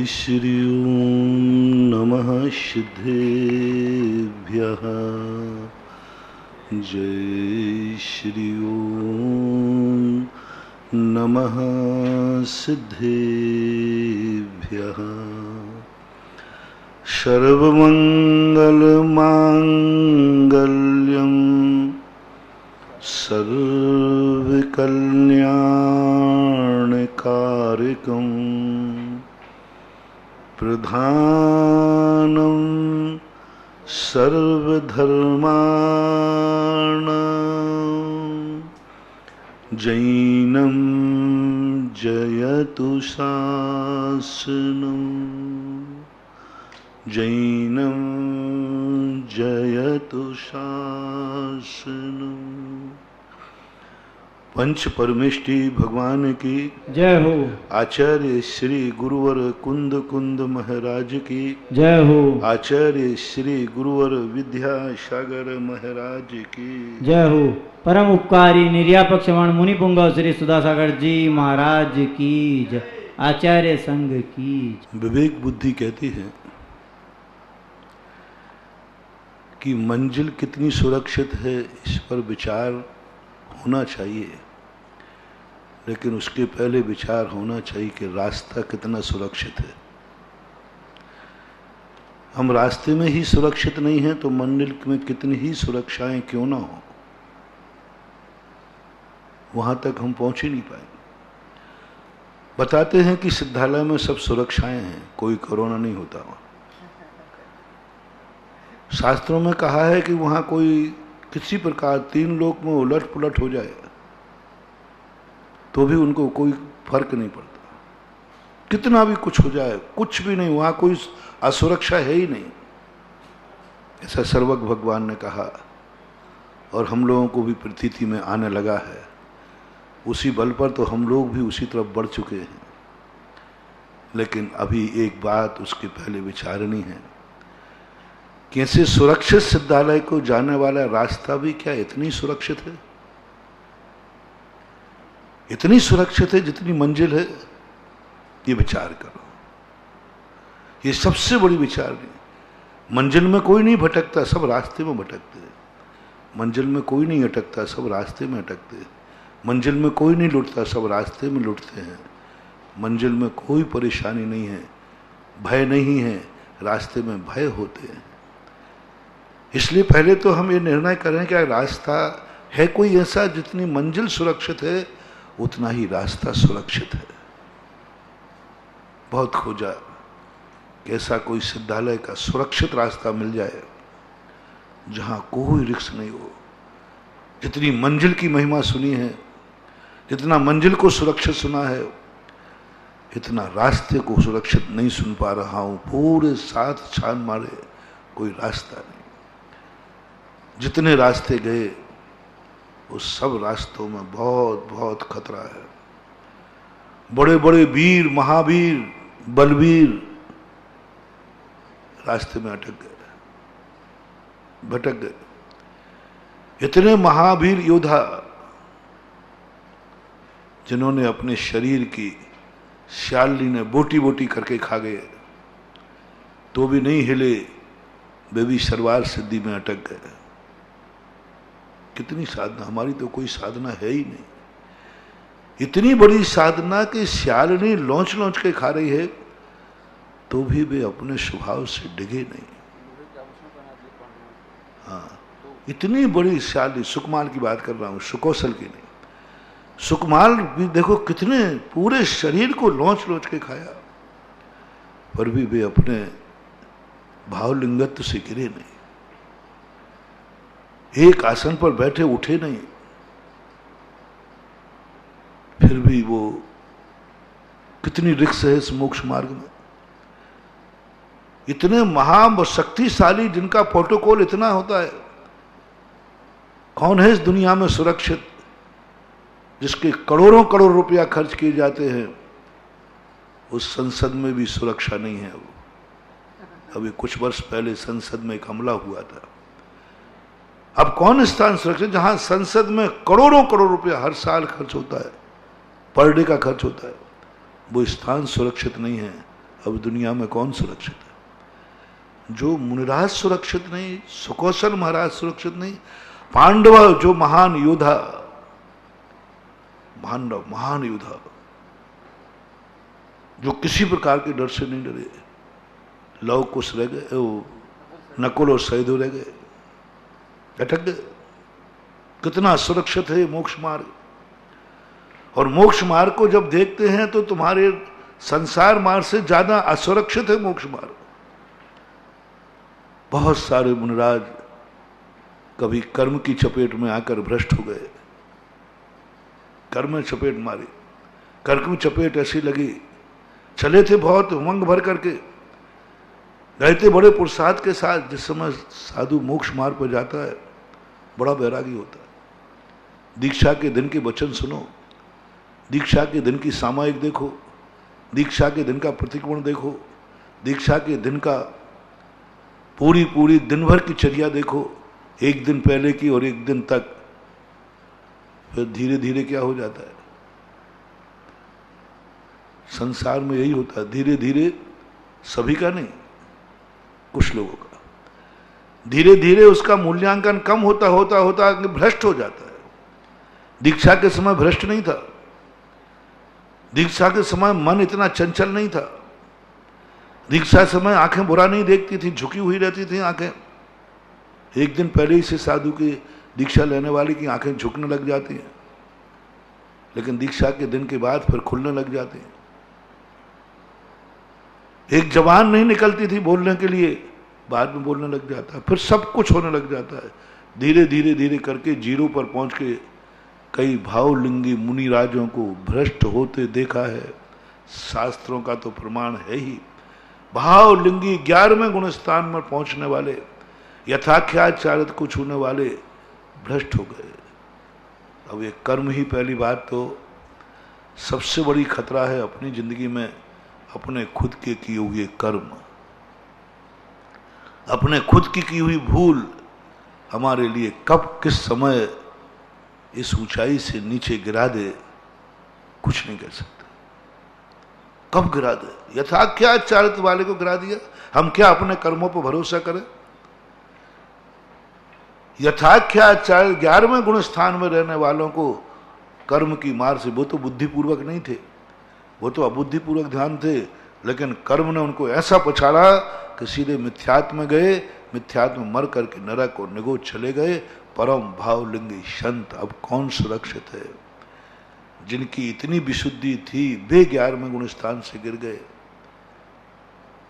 श्री ओम नमः सिद्धेभ्यः। जय श्री ओम नमः सिद्धेभ्यः। सर्वमंगलमांगल्यं सर्वकल्याणकारिकं प्रधानं सर्वधर्माणां जैनं जयतु शासनं जैनं जयतु शासनं। पंच परमेष्टि भगवान की जय हो। आचार्य श्री गुरुवर कुंद कुंद महाराज की जय हो। आचार्य श्री गुरुवर विद्यासागर महाराज की जय हो। परम उपकारी निर्यापक श्रवण मुनि पुंगव श्री सुधासागर जी महाराज की जय। आचार्य संघ की जय। विवेक बुद्धि कहती है कि मंजिल कितनी सुरक्षित है इस पर विचार होना चाहिए, लेकिन उसके पहले विचार होना चाहिए कि रास्ता कितना सुरक्षित है। हम रास्ते में ही सुरक्षित नहीं हैं तो मंजिल में कितनी ही सुरक्षाएं क्यों ना हो, वहां तक हम पहुंच ही नहीं पाएंगे। बताते हैं कि सिद्धालय में सब सुरक्षाएं हैं, कोई कोरोना नहीं होता वहां। शास्त्रों में कहा है कि वहां कोई किसी प्रकार तीन लोक में उलट पुलट हो जाए तो भी उनको कोई फर्क नहीं पड़ता। कितना भी कुछ हो जाए, कुछ भी नहीं, वहां कोई असुरक्षा है ही नहीं, ऐसा सर्वज्ञ भगवान ने कहा। और हम लोगों को भी प्रतीति में आने लगा है। उसी बल पर तो हम लोग भी उसी तरफ बढ़ चुके हैं। लेकिन अभी एक बात उसके पहले विचारनी है, कैसे सुरक्षित सिद्धालय को जाने वाला रास्ता भी क्या इतनी सुरक्षित है? इतनी सुरक्षित है जितनी मंजिल है? ये विचार करो, ये सबसे बड़ी विचार नहीं। मंजिल में कोई नहीं भटकता, सब रास्ते में भटकते हैं। मंजिल में कोई नहीं अटकता, सब रास्ते में अटकते हैं। मंजिल में कोई नहीं लुटता, सब रास्ते में लुटते हैं। मंजिल में कोई परेशानी नहीं है, भय नहीं है, रास्ते में भय होते हैं। इसलिए पहले तो हम ये निर्णय करें कि रास्ता है कोई ऐसा, जितनी मंजिल सुरक्षित है उतना ही रास्ता सुरक्षित है। बहुत खोजा कि ऐसा कोई सिद्धालय का सुरक्षित रास्ता मिल जाए जहां कोई रिस्क नहीं हो। जितनी मंजिल की महिमा सुनी है, जितना मंजिल को सुरक्षित सुना है, इतना रास्ते को सुरक्षित नहीं सुन पा रहा हूं। पूरे साथ छान मारे कोई रास्ता नहीं। जितने रास्ते गए उस सब रास्तों में बहुत बहुत खतरा है। बड़े बड़े वीर, महावीर, बलवीर रास्ते में अटक गए, भटक गए। इतने महावीर योद्धा जिन्होंने अपने शरीर की श्याली ने बोटी बोटी करके खा गए तो भी नहीं हिले, वे भी सरवार सिद्धि में अटक गए। कितनी साधना, हमारी तो कोई साधना है ही नहीं। इतनी बड़ी साधना कि श्यालिनी लौंच लौंच के खा रही है तो भी वे अपने स्वभाव से डिगे नहीं। हाँ, इतनी बड़ी श्यालिनी, सुकमाल की बात कर रहा हूं, सुकौशल की नहीं। सुकमाल भी देखो कितने पूरे शरीर को लौंच लौंच के खाया, पर भी वे अपने भावलिंगत्व से गिरे नहीं। एक आसन पर बैठे उठे नहीं, फिर भी वो कितनी रिक्स है इस मोक्ष मार्ग में। इतने महाशक्तिशाली जिनका प्रोटोकॉल इतना होता है, कौन है इस दुनिया में सुरक्षित जिसके करोड़ों करोड़ रुपया खर्च किए जाते हैं? उस संसद में भी सुरक्षा नहीं है। अभी कुछ वर्ष पहले संसद में एक हमला हुआ था। अब कौन स्थान सुरक्षित जहां संसद में करोड़ों करोड़ रुपया हर साल खर्च होता है, पर डे का खर्च होता है, वो स्थान सुरक्षित नहीं है। अब दुनिया में कौन सुरक्षित है? जो मुनिराज सुरक्षित नहीं, सुकौशल महाराज सुरक्षित नहीं, पांडव जो महान योद्धा, पांडव महान योद्धा जो किसी प्रकार के डर से नहीं डरे, लव कुश रह गए, वो नकुल और सहदेव रह गए, अटक गए। कितना सुरक्षित है मोक्ष मार्ग। और मोक्ष मार्ग को जब देखते हैं तो तुम्हारे संसार मार्ग से ज्यादा असुरक्षित है मोक्ष मार्ग। बहुत सारे मुनिराज कभी कर्म की चपेट में आकर भ्रष्ट हो गए, कर्म में चपेट मारी, कर्म में चपेट ऐसी लगी, चले थे बहुत उमंग भर करके, गए थे बड़े पुरुषार्थ के साथ। जिस समय साधु मोक्ष मार्ग पर जाता है बड़ा बैरागी होता है। दीक्षा के दिन के वचन सुनो, दीक्षा के दिन की सामायिक देखो, दीक्षा के दिन का प्रतिक्रमण देखो, दीक्षा के दिन का पूरी दिन भर की चर्या देखो, एक दिन पहले की और एक दिन तक। फिर धीरे धीरे क्या हो जाता है, संसार में यही होता है, धीरे धीरे, सभी का नहीं, कुछ लोगों का, धीरे धीरे उसका मूल्यांकन कम होता होता होता भ्रष्ट हो जाता है। दीक्षा के समय भ्रष्ट नहीं था, दीक्षा के समय मन इतना चंचल नहीं था, दीक्षा समय आंखें बुरा नहीं देखती थी, झुकी हुई रहती थी आंखें। एक दिन पहले ही से साधु की दीक्षा लेने वाले की आंखें झुकने लग जाती हैं, लेकिन दीक्षा के दिन के बाद फिर खुलने लग जाती हैं। एक जबान नहीं निकलती थी बोलने के लिए, बाद में बोलने लग जाता है, फिर सब कुछ होने लग जाता है। धीरे धीरे धीरे करके जीरो पर पहुंच के कई भावलिंगी मुनि राजों को भ्रष्ट होते देखा है। शास्त्रों का तो प्रमाण है ही, भावलिंगी 11वें गुण स्थान में पहुंचने वाले, यथाख्याचारित को छूने वाले भ्रष्ट हो गए। अब ये कर्म ही पहली बात तो सबसे बड़ी खतरा है अपनी जिंदगी में, अपने खुद के किए हुए कर्म, अपने खुद की हुई भूल हमारे लिए कब किस समय इस ऊंचाई से नीचे गिरा दे, कुछ नहीं कह सकते। कब गिरा दे, यथाख्याचारित वाले को गिरा दिया। हम क्या अपने कर्मों पर भरोसा करें? यथाख्याचारित 11वें गुण स्थान में रहने वालों को कर्म की मार से, वो तो बुद्धिपूर्वक नहीं थे, वो तो अबुद्धिपूर्वक ध्यान थे, लेकिन कर्म ने उनको ऐसा पछाड़ा कि सीधे मिथ्यात्व में गए, मिथ्यात्व में मर करके नरक और निगोद चले गए। परम भावलिंगी संत अब कौन सुरक्षित है? जिनकी इतनी विशुद्धि थी वे 11वें गुण स्थान से गिर गए।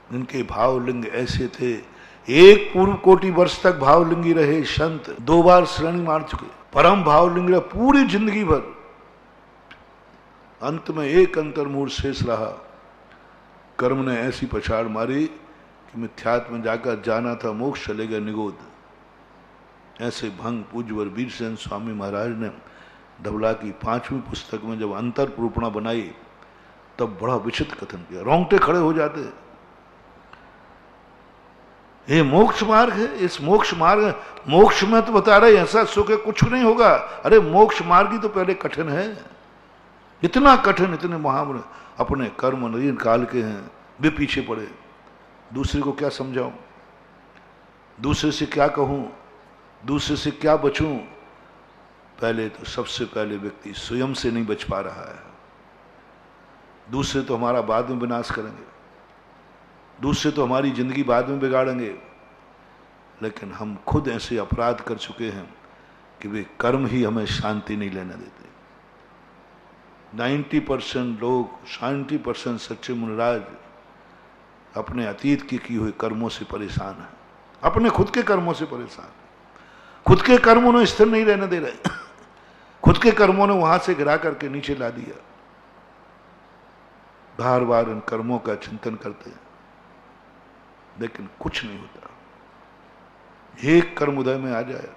जिनके भावलिंग ऐसे थे, एक पूर्व कोटि वर्ष तक भावलिंगी रहे संत, 2 बार श्रेणी मार चुके, परम भावलिंग रहे पूरी जिंदगी भर, अंत में एक अंतर्मूढ़ शेष रहा। कर्म ने ऐसी पछाड़ मारी कि मिथ्यात्व में जाकर जाना था मोक्ष, चले गए निगोद। ऐसे भंग पूज्यवर वीरसेन स्वामी महाराज ने धवला की 5वीं पुस्तक में जब अंतर प्रूपणा बनाई तब बड़ा विचित्र कथन किया, रोंगटे खड़े हो जाते। ये मोक्ष मार्ग है, इस मोक्ष मार्ग, मोक्ष में तो बता रहे ऐसा सुख है कुछ नहीं होगा। अरे मोक्ष मार्ग ही तो पहले कठिन है, इतना कठिन, इतने महान अपने कर्म नदीन काल के हैं, वे पीछे पड़े। दूसरे को क्या समझाऊं, दूसरे से क्या कहूं, दूसरे से क्या बचूं? पहले तो सबसे पहले व्यक्ति स्वयं से नहीं बच पा रहा है। दूसरे तो हमारा बाद में विनाश करेंगे, दूसरे तो हमारी जिंदगी बाद में बिगाड़ेंगे, लेकिन हम खुद ऐसे अपराध कर चुके हैं कि वे कर्म ही हमें शांति नहीं लेने देते। 90% लोग, 90% सच्चे मुनिराज अपने अतीत के किए हुए कर्मों से परेशान हैं, अपने खुद के कर्मों से परेशान। खुद के कर्म उन्हें स्थिर नहीं रहने दे रहे, खुद के कर्मों ने वहां से गिरा करके नीचे ला दिया। बार बार इन कर्मों का चिंतन करते हैं, लेकिन कुछ नहीं होता। एक कर्म उदय में आ जाए,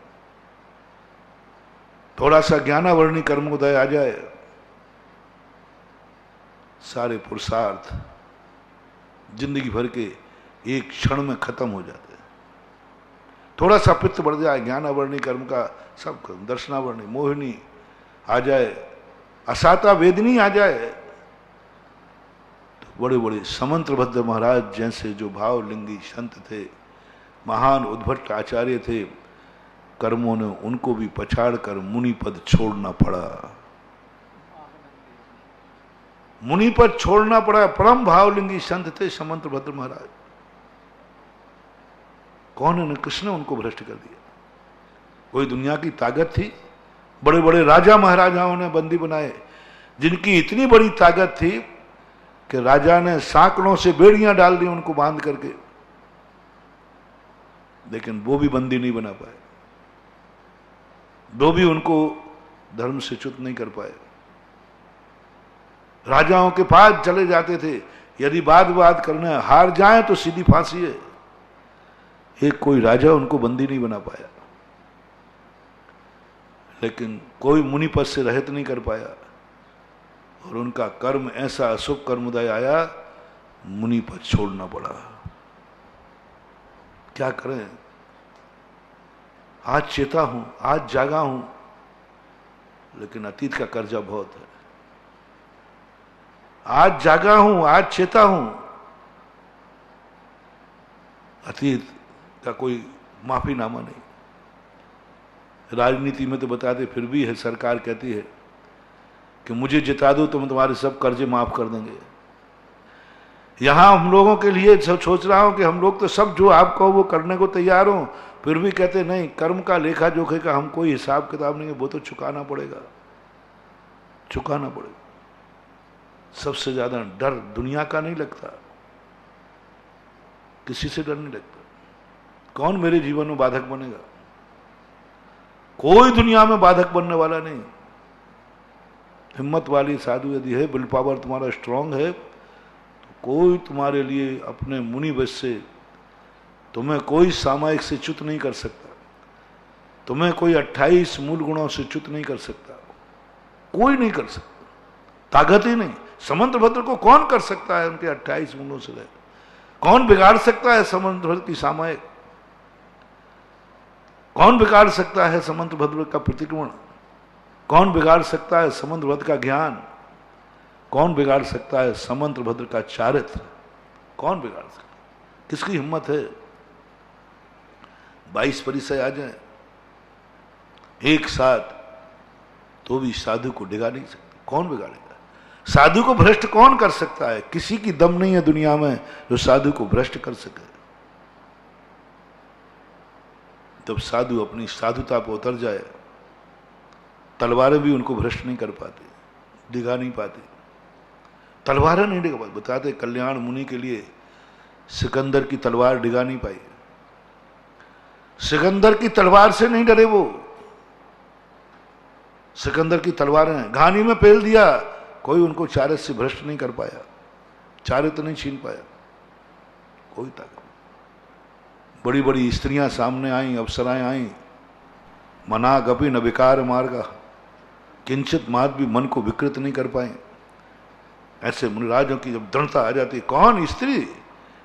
थोड़ा सा ज्ञानावर्णी कर्म उदय आ जाए, सारे पुरुषार्थ जिंदगी भर के एक क्षण में खत्म हो जाते हैं। थोड़ा सा पित्त बढ़ जाए, ज्ञानावर्णी कर्म का सब कर्म, दर्शनावर्णी, मोहिनी आ जाए, असाता वेदनी आ जाए, तो बड़े बड़े समंत्रभद्र महाराज जैसे जो भावलिंगी संत थे, महान उद्भट आचार्य थे, कर्मों ने उनको भी पछाड़ कर मुनि पद छोड़ना पड़ा। मुनि पद छोड़ना पड़ा। परम भावलिंगी संत थे समंत्रभद्र महाराज। कौन है? कृष्ण ने उनको भ्रष्ट कर दिया। कोई दुनिया की ताकत थी? बड़े बड़े राजा महाराजाओं ने बंदी बनाए, जिनकी इतनी बड़ी ताकत थी कि राजा ने सांकड़ों से बेड़ियां डाल दी उनको बांध करके, लेकिन वो भी बंदी नहीं बना पाए, वो भी उनको धर्म से च्युत नहीं कर पाए। राजाओं के पास चले जाते थे, यदि बात करना है, हार जाए तो सीधी फांसी है। एक कोई राजा उनको बंदी नहीं बना पाया, लेकिन कोई मुनि पद से रहित नहीं कर पाया, और उनका कर्म ऐसा अशुभ कर्मोदय आया, मुनि पद छोड़ना पड़ा। क्या करें? आज चेता हूं, आज जागा हूं, लेकिन अतीत का कर्जा बहुत है। आज जागा हूं, आज चेता हूं, अतीत का कोई माफीनामा नहीं। राजनीति में तो बताते फिर भी है, सरकार कहती है कि मुझे जिता दो तो मैं तुम्हारे सब कर्जे माफ कर देंगे। यहां हम लोगों के लिए सब सोच रहा हूं कि हम लोग तो सब जो आप कहो वो करने को तैयार हो, फिर भी कहते नहीं, कर्म का लेखा जोखे का हम कोई हिसाब किताब नहीं है, वो तो चुकाना पड़ेगा, चुकाना पड़ेगा। सबसे ज्यादा डर दुनिया का नहीं लगता, किसी से डर नहीं लगता। कौन मेरे जीवन में बाधक बनेगा? कोई दुनिया में बाधक बनने वाला नहीं। हिम्मत वाली साधु यदि है, विल पावर तुम्हारा स्ट्रांग है, तो कोई तुम्हारे लिए अपने मुनि वश से तुम्हें कोई सामायिक से च्युत नहीं कर सकता, तुम्हें कोई 28 मूल गुणों से च्युत नहीं कर सकता, कोई नहीं कर सकता, ताकत ही नहीं। समंत्रभद्र को कौन कर सकता है? उनके 28 गुणों से रहे कौन बिगाड़ सकता है समंत्रभद्र की सामायिक? कौन बिगाड़ सकता है समंत्रभद्र का प्रतिक्रमण? कौन बिगाड़ सकता है समंत्रभद्र का ज्ञान? कौन बिगाड़ सकता है समंत्रभद्र का चारित्र? कौन बिगाड़ सकता है? किसकी हिम्मत है? 22 परिचय आ जाए एक साथ तो भी साधु को डिगा नहीं सकते। कौन बिगाड़ेगा? साधु को भ्रष्ट कौन कर सकता है? किसी की दम नहीं है दुनिया में जो साधु को भ्रष्ट कर सके। तब साधु अपनी साधुता पर उतर जाए, तलवारें भी उनको भ्रष्ट नहीं कर पाते, डिगा नहीं पाते। तलवारें नहीं डिगा पाते। बताते कल्याण मुनि के लिए सिकंदर की तलवार डिगा नहीं पाई। सिकंदर की तलवार से नहीं डरे वो। सिकंदर की तलवारें घानी में पेल दिया, कोई उनको चारित्र से भ्रष्ट नहीं कर पाया, चारित्र नहीं छीन पाया, कोई ताकत। बड़ी बड़ी स्त्रियां सामने आई, अप्सराएं आई, मना गपि न विकार मार्गा, किंचित मात भी मन को विकृत नहीं कर पाए। ऐसे मुनिराजों की जब दृढ़ता आ जाती, कौन स्त्री?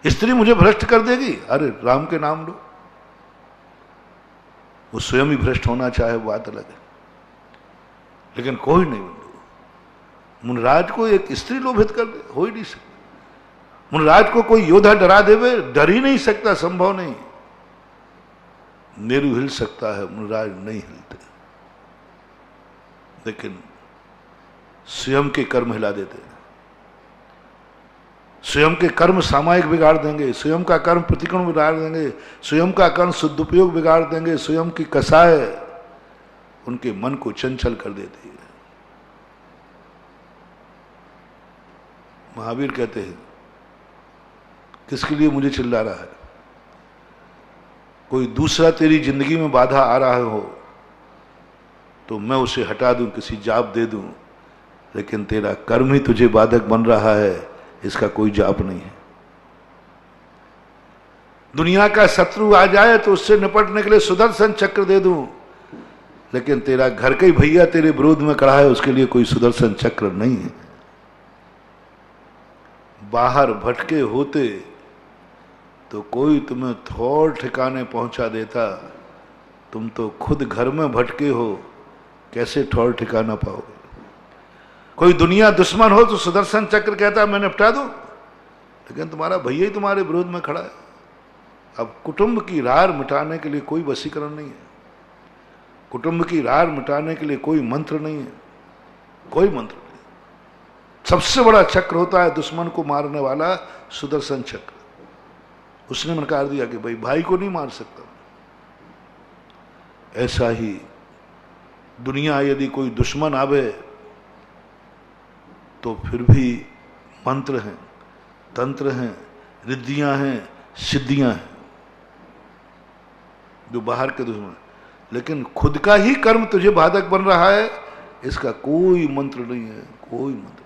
स्त्री मुझे भ्रष्ट कर देगी? अरे राम के नाम लो। वो स्वयं ही भ्रष्ट होना चाहे वो बात अलग है, लेकिन कोई नहीं बंधु। मुनिराज को एक स्त्री लोभित कर दे, हो ही नहीं सकता। मुनिराज को कोई योद्धा डरा देवे, डर ही नहीं सकता, संभव नहीं। मेरू हिल सकता है, मुनिराज नहीं हिलते, लेकिन स्वयं के कर्म हिला देते हैं। स्वयं के कर्म सामायिक बिगाड़ देंगे, स्वयं का कर्म प्रतिक्रमण बिगाड़ देंगे, स्वयं का कर्म सदुपयोग बिगाड़ देंगे, स्वयं की कसाय उनके मन को चंचल कर देती है। महावीर कहते हैं, किसके लिए मुझे चिल्ला रहा है? कोई दूसरा तेरी जिंदगी में बाधा आ रहा हो तो मैं उसे हटा दूं, किसी जाप दे दूं, लेकिन तेरा कर्म ही तुझे बाधक बन रहा है, इसका कोई जाप नहीं है। दुनिया का शत्रु आ जाए तो उससे निपटने के लिए सुदर्शन चक्र दे दूं, लेकिन तेरा घर का ही भैया तेरे विरोध में खड़ा है, उसके लिए कोई सुदर्शन चक्र नहीं है। बाहर भटके होते तो कोई तुम्हें थोड़ ठिकाने पहुंचा देता, तुम तो खुद घर में भटके हो, कैसे ठौर ठिकाना पाओगे? कोई दुनिया दुश्मन हो तो सुदर्शन चक्र कहता मैं निपटा दूं, लेकिन तुम्हारा भैया ही तुम्हारे विरोध में खड़ा है। अब कुटुंब की रार मिटाने के लिए कोई वशीकरण नहीं है, कुटुंब की रार मिटाने के लिए कोई मंत्र नहीं है, कोई मंत्र नहीं। सबसे बड़ा चक्र होता है दुश्मन को मारने वाला सुदर्शन चक्र। उसने नकार दिया कि भाई को नहीं मार सकता। ऐसा ही दुनिया यदि कोई दुश्मन आवे तो फिर भी मंत्र हैं, तंत्र हैं, रिद्धियां हैं, सिद्धियां हैं जो बाहर के दुश्मन। लेकिन खुद का ही कर्म तुझे बाधक बन रहा है, इसका कोई मंत्र नहीं है, कोई मंत्र।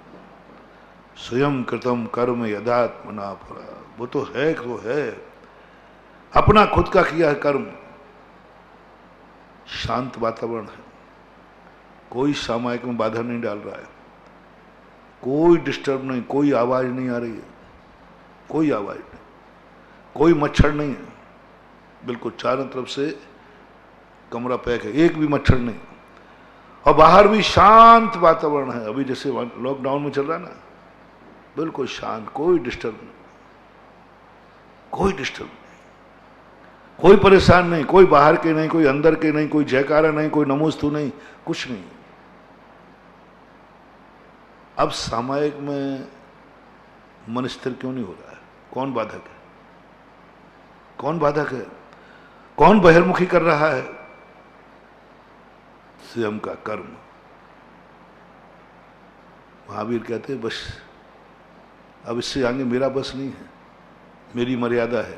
स्वयं कृतम कर्म यदात्मना फला, वो तो है, वो है अपना खुद का किया है कर्म। शांत वातावरण है, कोई सामायिक में बाधा नहीं डाल रहा है, कोई डिस्टर्ब नहीं, कोई आवाज नहीं आ रही है, कोई आवाज नहीं, कोई मच्छर नहीं है, बिल्कुल चारों तरफ से कमरा पैक है, एक भी मच्छर नहीं। और बाहर भी शांत वातावरण है, अभी जैसे लॉकडाउन में चल रहा है ना, बिल्कुल शांत, कोई डिस्टर्ब नहीं, कोई डिस्टर्ब नहीं, कोई परेशान नहीं, कोई बाहर के नहीं, कोई अंदर के नहीं, कोई जयकारा नहीं, कोई नमोस्तु नहीं, कुछ नहीं। अब सामायिक में मन स्थिर क्यों नहीं हो रहा है? कौन बाधक है? कौन बाधक है? कौन बहिर्मुखी कर रहा है? स्वयं का कर्म। महावीर कहते हैं बस अब इससे आगे मेरा बस नहीं है, मेरी मर्यादा है,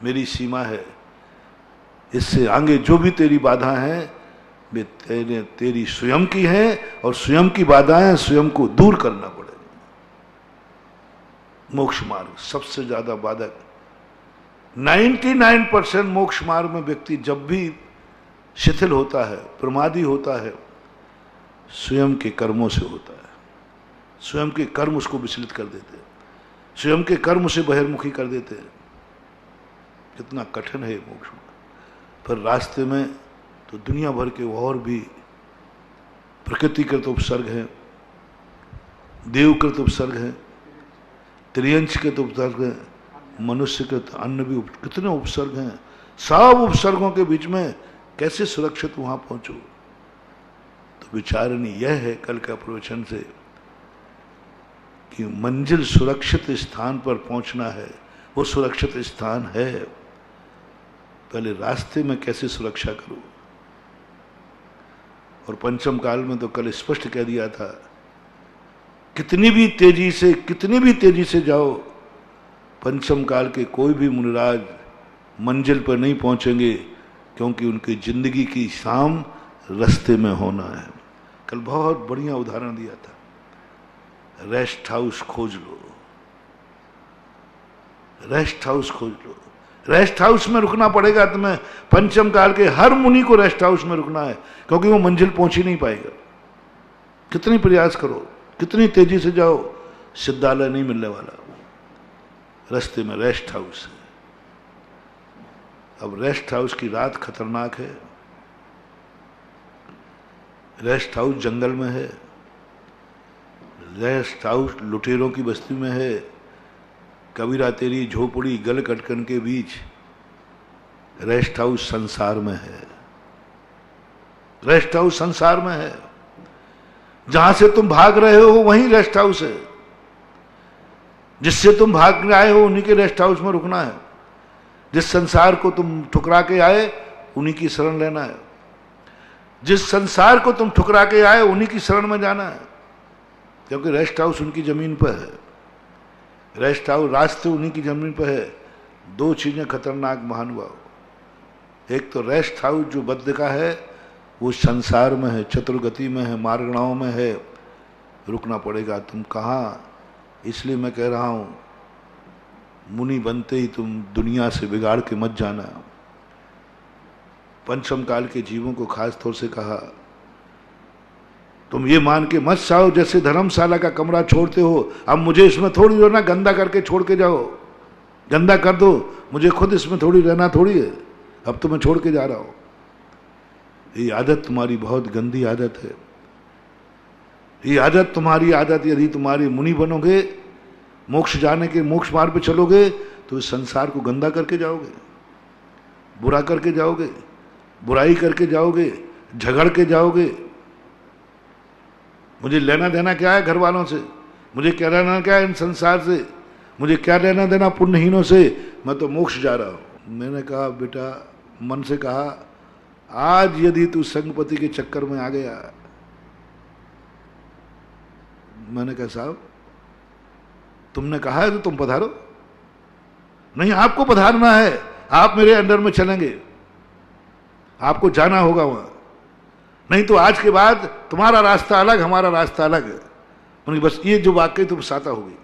मेरी सीमा है, इससे आगे जो भी तेरी बाधा है वे तेरी स्वयं की है, और स्वयं की बाधाएं स्वयं को दूर करना पड़ेगा। मोक्ष मार्ग सबसे ज्यादा बाधक, 99% मोक्ष मार्ग में व्यक्ति जब भी शिथिल होता है, प्रमादी होता है, स्वयं के कर्मों से होता है। स्वयं के कर्म उसको विचलित कर देते हैं, स्वयं के कर्म उसे बहिर्मुखी कर देते हैं। कितना कठिन है मोक्ष मार्ग। फिर रास्ते में तो दुनिया भर के और भी प्रकृतिकृत उपसर्ग हैं, देवकृत उपसर्ग हैं, त्रियंशकृत उपसर्ग हैं, मनुष्यकृत अन्य भी कितने उपसर्ग हैं। सब उपसर्गों के बीच में कैसे सुरक्षित वहां पहुंचो? तो विचारणी यह है कल का प्रवचन से कि मंजिल सुरक्षित स्थान पर पहुंचना है, वो सुरक्षित स्थान है, पहले रास्ते में कैसे सुरक्षा करो। और पंचम काल में तो कल स्पष्ट कह दिया था, कितनी भी तेजी से जाओ, पंचम काल के कोई भी मुनिराज मंजिल पर नहीं पहुंचेंगे, क्योंकि उनकी जिंदगी की शाम रास्ते में होना है। कल बहुत बढ़िया उदाहरण दिया था, रेस्ट हाउस खोज लो, रेस्ट हाउस खोज लो। रेस्ट हाउस में रुकना पड़ेगा तुम्हें। पंचम काल के हर मुनि को रेस्ट हाउस में रुकना है, क्योंकि वो मंजिल पहुंच ही नहीं पाएगा। कितनी प्रयास करो, कितनी तेजी से जाओ, सिद्धालय नहीं मिलने वाला। रास्ते में रेस्ट हाउस है। अब रेस्ट हाउस की रात खतरनाक है। रेस्ट हाउस जंगल में है, रेस्ट हाउस लुटेरों की बस्ती में है, कबीरा तेरी झोपड़ी गल कटकन के बीच। रेस्ट हाउस संसार में है, रेस्ट हाउस संसार में है। जहां से तुम भाग रहे हो वहीं रेस्ट हाउस है, जिससे तुम भाग आए हो उन्हीं के रेस्ट हाउस में रुकना है। जिस संसार को तुम ठुकरा के आए उन्हीं की शरण लेना है, जिस संसार को तुम ठुकरा के आए उन्हीं की शरण में जाना है, क्योंकि रेस्ट हाउस उनकी जमीन पर है। रेस्ट हाउस रास्ते उन्हीं की जमीन पर है। दो चीजें खतरनाक महानुभाव, एक तो रेस्ट हाउस जो बद्ध का है वो संसार में है, चतुर्गति में है, मार्गणाओं में है, रुकना पड़ेगा। तुम कहाँ, इसलिए मैं कह रहा हूं मुनि बनते ही तुम दुनिया से बिगाड़ के मत जाना। पंचम काल के जीवों को खास तौर से कहा, तुम ये मान के मत जाओ जैसे धर्मशाला का कमरा छोड़ते हो, अब मुझे इसमें थोड़ी रहना, गंदा करके छोड़ के जाओ, गंदा कर दो, मुझे खुद इसमें थोड़ी रहना थोड़ी है, अब तो मैं छोड़ के जा रहा हूं। ये आदत तुम्हारी बहुत गंदी आदत है। ये आदत तुम्हारी आदत, यदि तुम्हारी मुनि बनोगे मोक्ष जाने के मोक्ष मार्ग पे चलोगे तो इस संसार को गंदा करके जाओगे, बुरा करके जाओगे, बुराई करके जाओगे, झगड़ के जाओगे। मुझे लेना देना क्या है घर वालों से, मुझे क्या लेना क्या है इन संसार से, मुझे क्या लेना देना पुण्यहीनों से, मैं तो मोक्ष जा रहा हूं। मैंने कहा बेटा, मन से कहा, आज यदि तू संगपति के चक्कर में आ गया, मैंने कहा साहब तुमने कहा है तो तुम पधारो। नहीं, आपको पधारना है, आप मेरे अंडर में चलेंगे, आपको जाना होगा वहां, नहीं तो आज के बाद तुम्हारा रास्ता अलग, हमारा रास्ता अलग है। उनकी बस ये जो वाक्य तुम साता हो गई।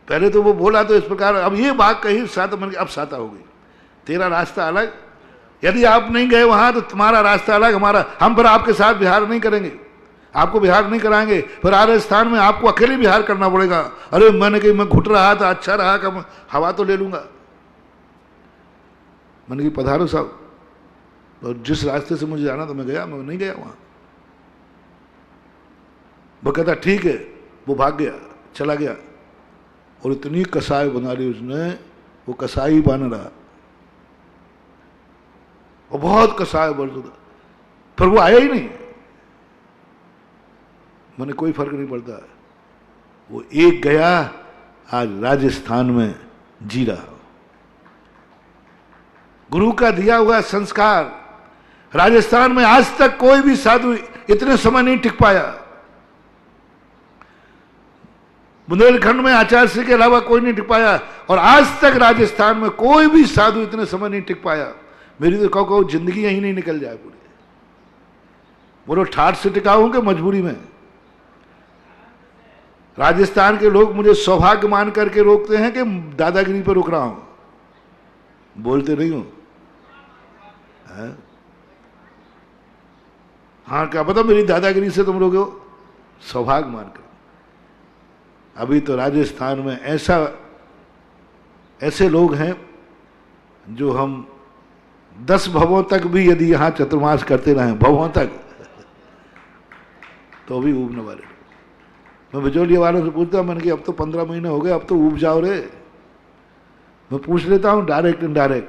पहले तो वो बोला तो इस प्रकार, अब ये बात कही साता, मन अब साता हो गई, तेरा रास्ता अलग, यदि आप नहीं गए वहां तो तुम्हारा रास्ता अलग, हमारा, हम फिर आपके साथ विहार नहीं करेंगे, आपको विहार नहीं कराएंगे, फिर राजस्थान में आपको अकेले विहार करना पड़ेगा। अरे मैंने कही मैं घुट रहा था, अच्छा रहा, कम हवा तो ले लूंगा। मैंने कही पधारो साहब, और जिस रास्ते से मुझे जाना था मैं गया, मैं नहीं गया वहां। वो कहता ठीक है, वो भाग गया, चला गया, और इतनी कसाई बना ली उसने, वो कसाई बन रहा, वो बहुत कसाई बन रहा, फिर वो आया ही नहीं। मैंने कोई फर्क नहीं पड़ता, वो एक गया, आज राजस्थान में जी रहा। गुरु का दिया हुआ संस्कार, राजस्थान में आज तक कोई भी साधु इतने समय नहीं टिक पाया। बुंदेलखंड में आचार्य श्री के अलावा कोई नहीं टिक पाया, और आज तक राजस्थान में कोई भी साधु इतने समय नहीं टिक पाया। मेरी तो कहो जिंदगी यहीं नहीं निकल जाए पूरी। बोलो ठाठ से टिका हूं कि मजबूरी में। राजस्थान के लोग मुझे सौभाग्य मान करके रोकते हैं कि दादागिरी पर रुक रहा हूं, बोलते नहीं हूं। हाँ क्या पता मेरी दादागिरी से तुम रोके हो, सौभाग्य मानकर। अभी तो राजस्थान में ऐसे लोग हैं जो हम 10 भवों तक भी यदि यहां चतुर्मास करते रहें, भवों तक, तो भी ऊबने वाले। मैं बिजौलिया वालों से पूछता, मैंने कि अब तो 15 महीने हो गए, अब तो ऊब जाओ रे। मैं पूछ लेता हूं डायरेक्ट इनडायरेक्ट,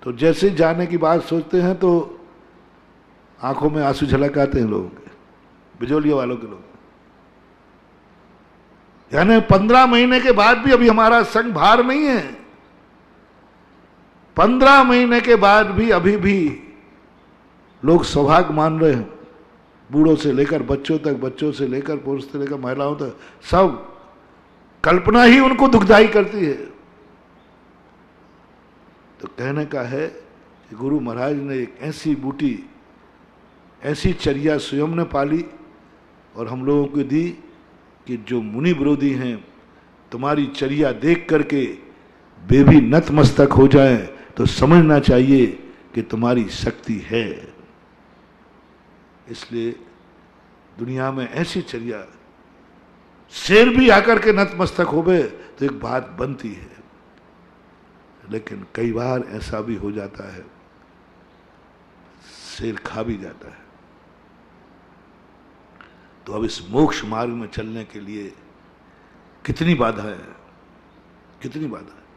तो जैसे जाने की बात सोचते हैं तो आंखों में आंसू झलक आते हैं लोगों के, बिजौलिया वालों के लोग। यानी 15 महीने के बाद भी अभी हमारा संग भार नहीं है। 15 महीने के बाद भी अभी भी लोग सौभाग्य मान रहे हैं, बूढ़ों से लेकर बच्चों तक, बच्चों से लेकर पुरुष से लेकर महिलाओं तक, सब कल्पना ही उनको दुखदाई करती है। तो कहने का है कि गुरु महाराज ने एक ऐसी बूटी, ऐसी चर्या स्वयं ने पाली और हम लोगों को दी कि जो मुनि विरोधी हैं, तुम्हारी चर्या देख करके वे भी नतमस्तक हो जाएं, तो समझना चाहिए कि तुम्हारी शक्ति है। इसलिए दुनिया में ऐसी चर्या, शेर भी आकर के नतमस्तक होवे तो एक बात बनती है, लेकिन कई बार ऐसा भी हो जाता है, शेर खा भी जाता है। तो अब इस मोक्ष मार्ग में चलने के लिए कितनी बाधा है, कितनी बाधा है।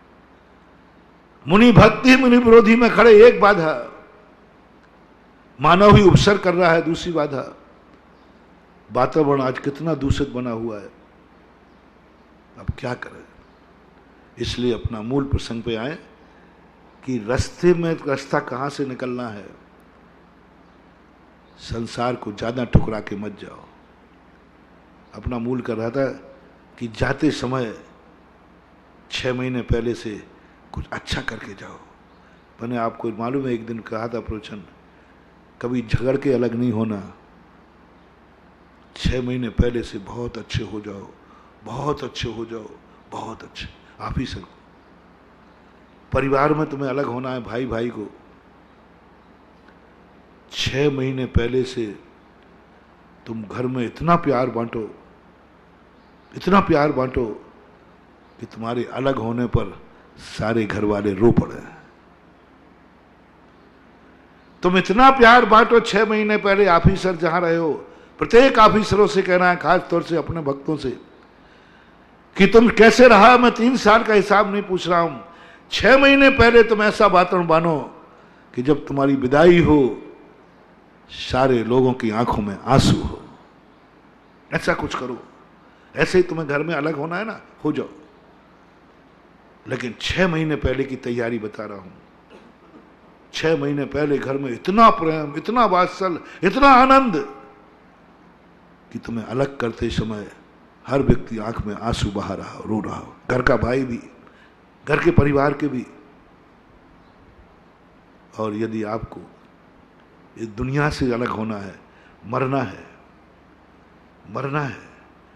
मुनि भक्ति मुनि विरोधी में खड़े एक बाधा, मानव ही उपसर कर रहा है दूसरी बाधा। वातावरण आज कितना दूषित बना हुआ है, अब क्या करें। इसलिए अपना मूल प्रसंग पे आए कि रास्ते में रास्ता कहां से निकलना है। संसार को ज्यादा ठुकरा के मत जाओ। अपना मूल कर रहा था कि जाते समय 6 महीने पहले से कुछ अच्छा करके जाओ। मैंने आपको मालूम है, एक दिन कहा था प्रवचन, कभी झगड़ के अलग नहीं होना। 6 महीने पहले से बहुत अच्छे हो जाओ, बहुत अच्छे हो जाओ, बहुत अच्छे। आप ही सब परिवार में तुम्हें अलग होना है, भाई भाई को 6 महीने पहले से तुम घर में इतना प्यार बांटो, इतना प्यार बांटो कि तुम्हारे अलग होने पर सारे घर वाले रो पड़े। तुम इतना प्यार बांटो 6 महीने पहले ऑफिसर जहां रहे हो, प्रत्येक ऑफिसरों से कहना है, खास तौर से अपने भक्तों से, कि तुम कैसे रहा। मैं 3 साल का हिसाब नहीं पूछ रहा हूं, 6 महीने पहले तुम ऐसा वातावरण बानो कि जब तुम्हारी विदाई हो सारे लोगों की आंखों में आंसू हो। ऐसा कुछ करो। ऐसे ही तुम्हें घर में अलग होना है ना, हो जाओ, लेकिन 6 महीने पहले की तैयारी बता रहा हूं। 6 महीने पहले घर में इतना प्रेम, इतना वात्सल्य, इतना आनंद कि तुम्हें अलग करते समय हर व्यक्ति आंख में आंसू बहा रहा हो, रो रहा हो, घर का भाई भी, घर के परिवार के भी। और यदि आपको इस दुनिया से अलग होना है, मरना है, मरना है,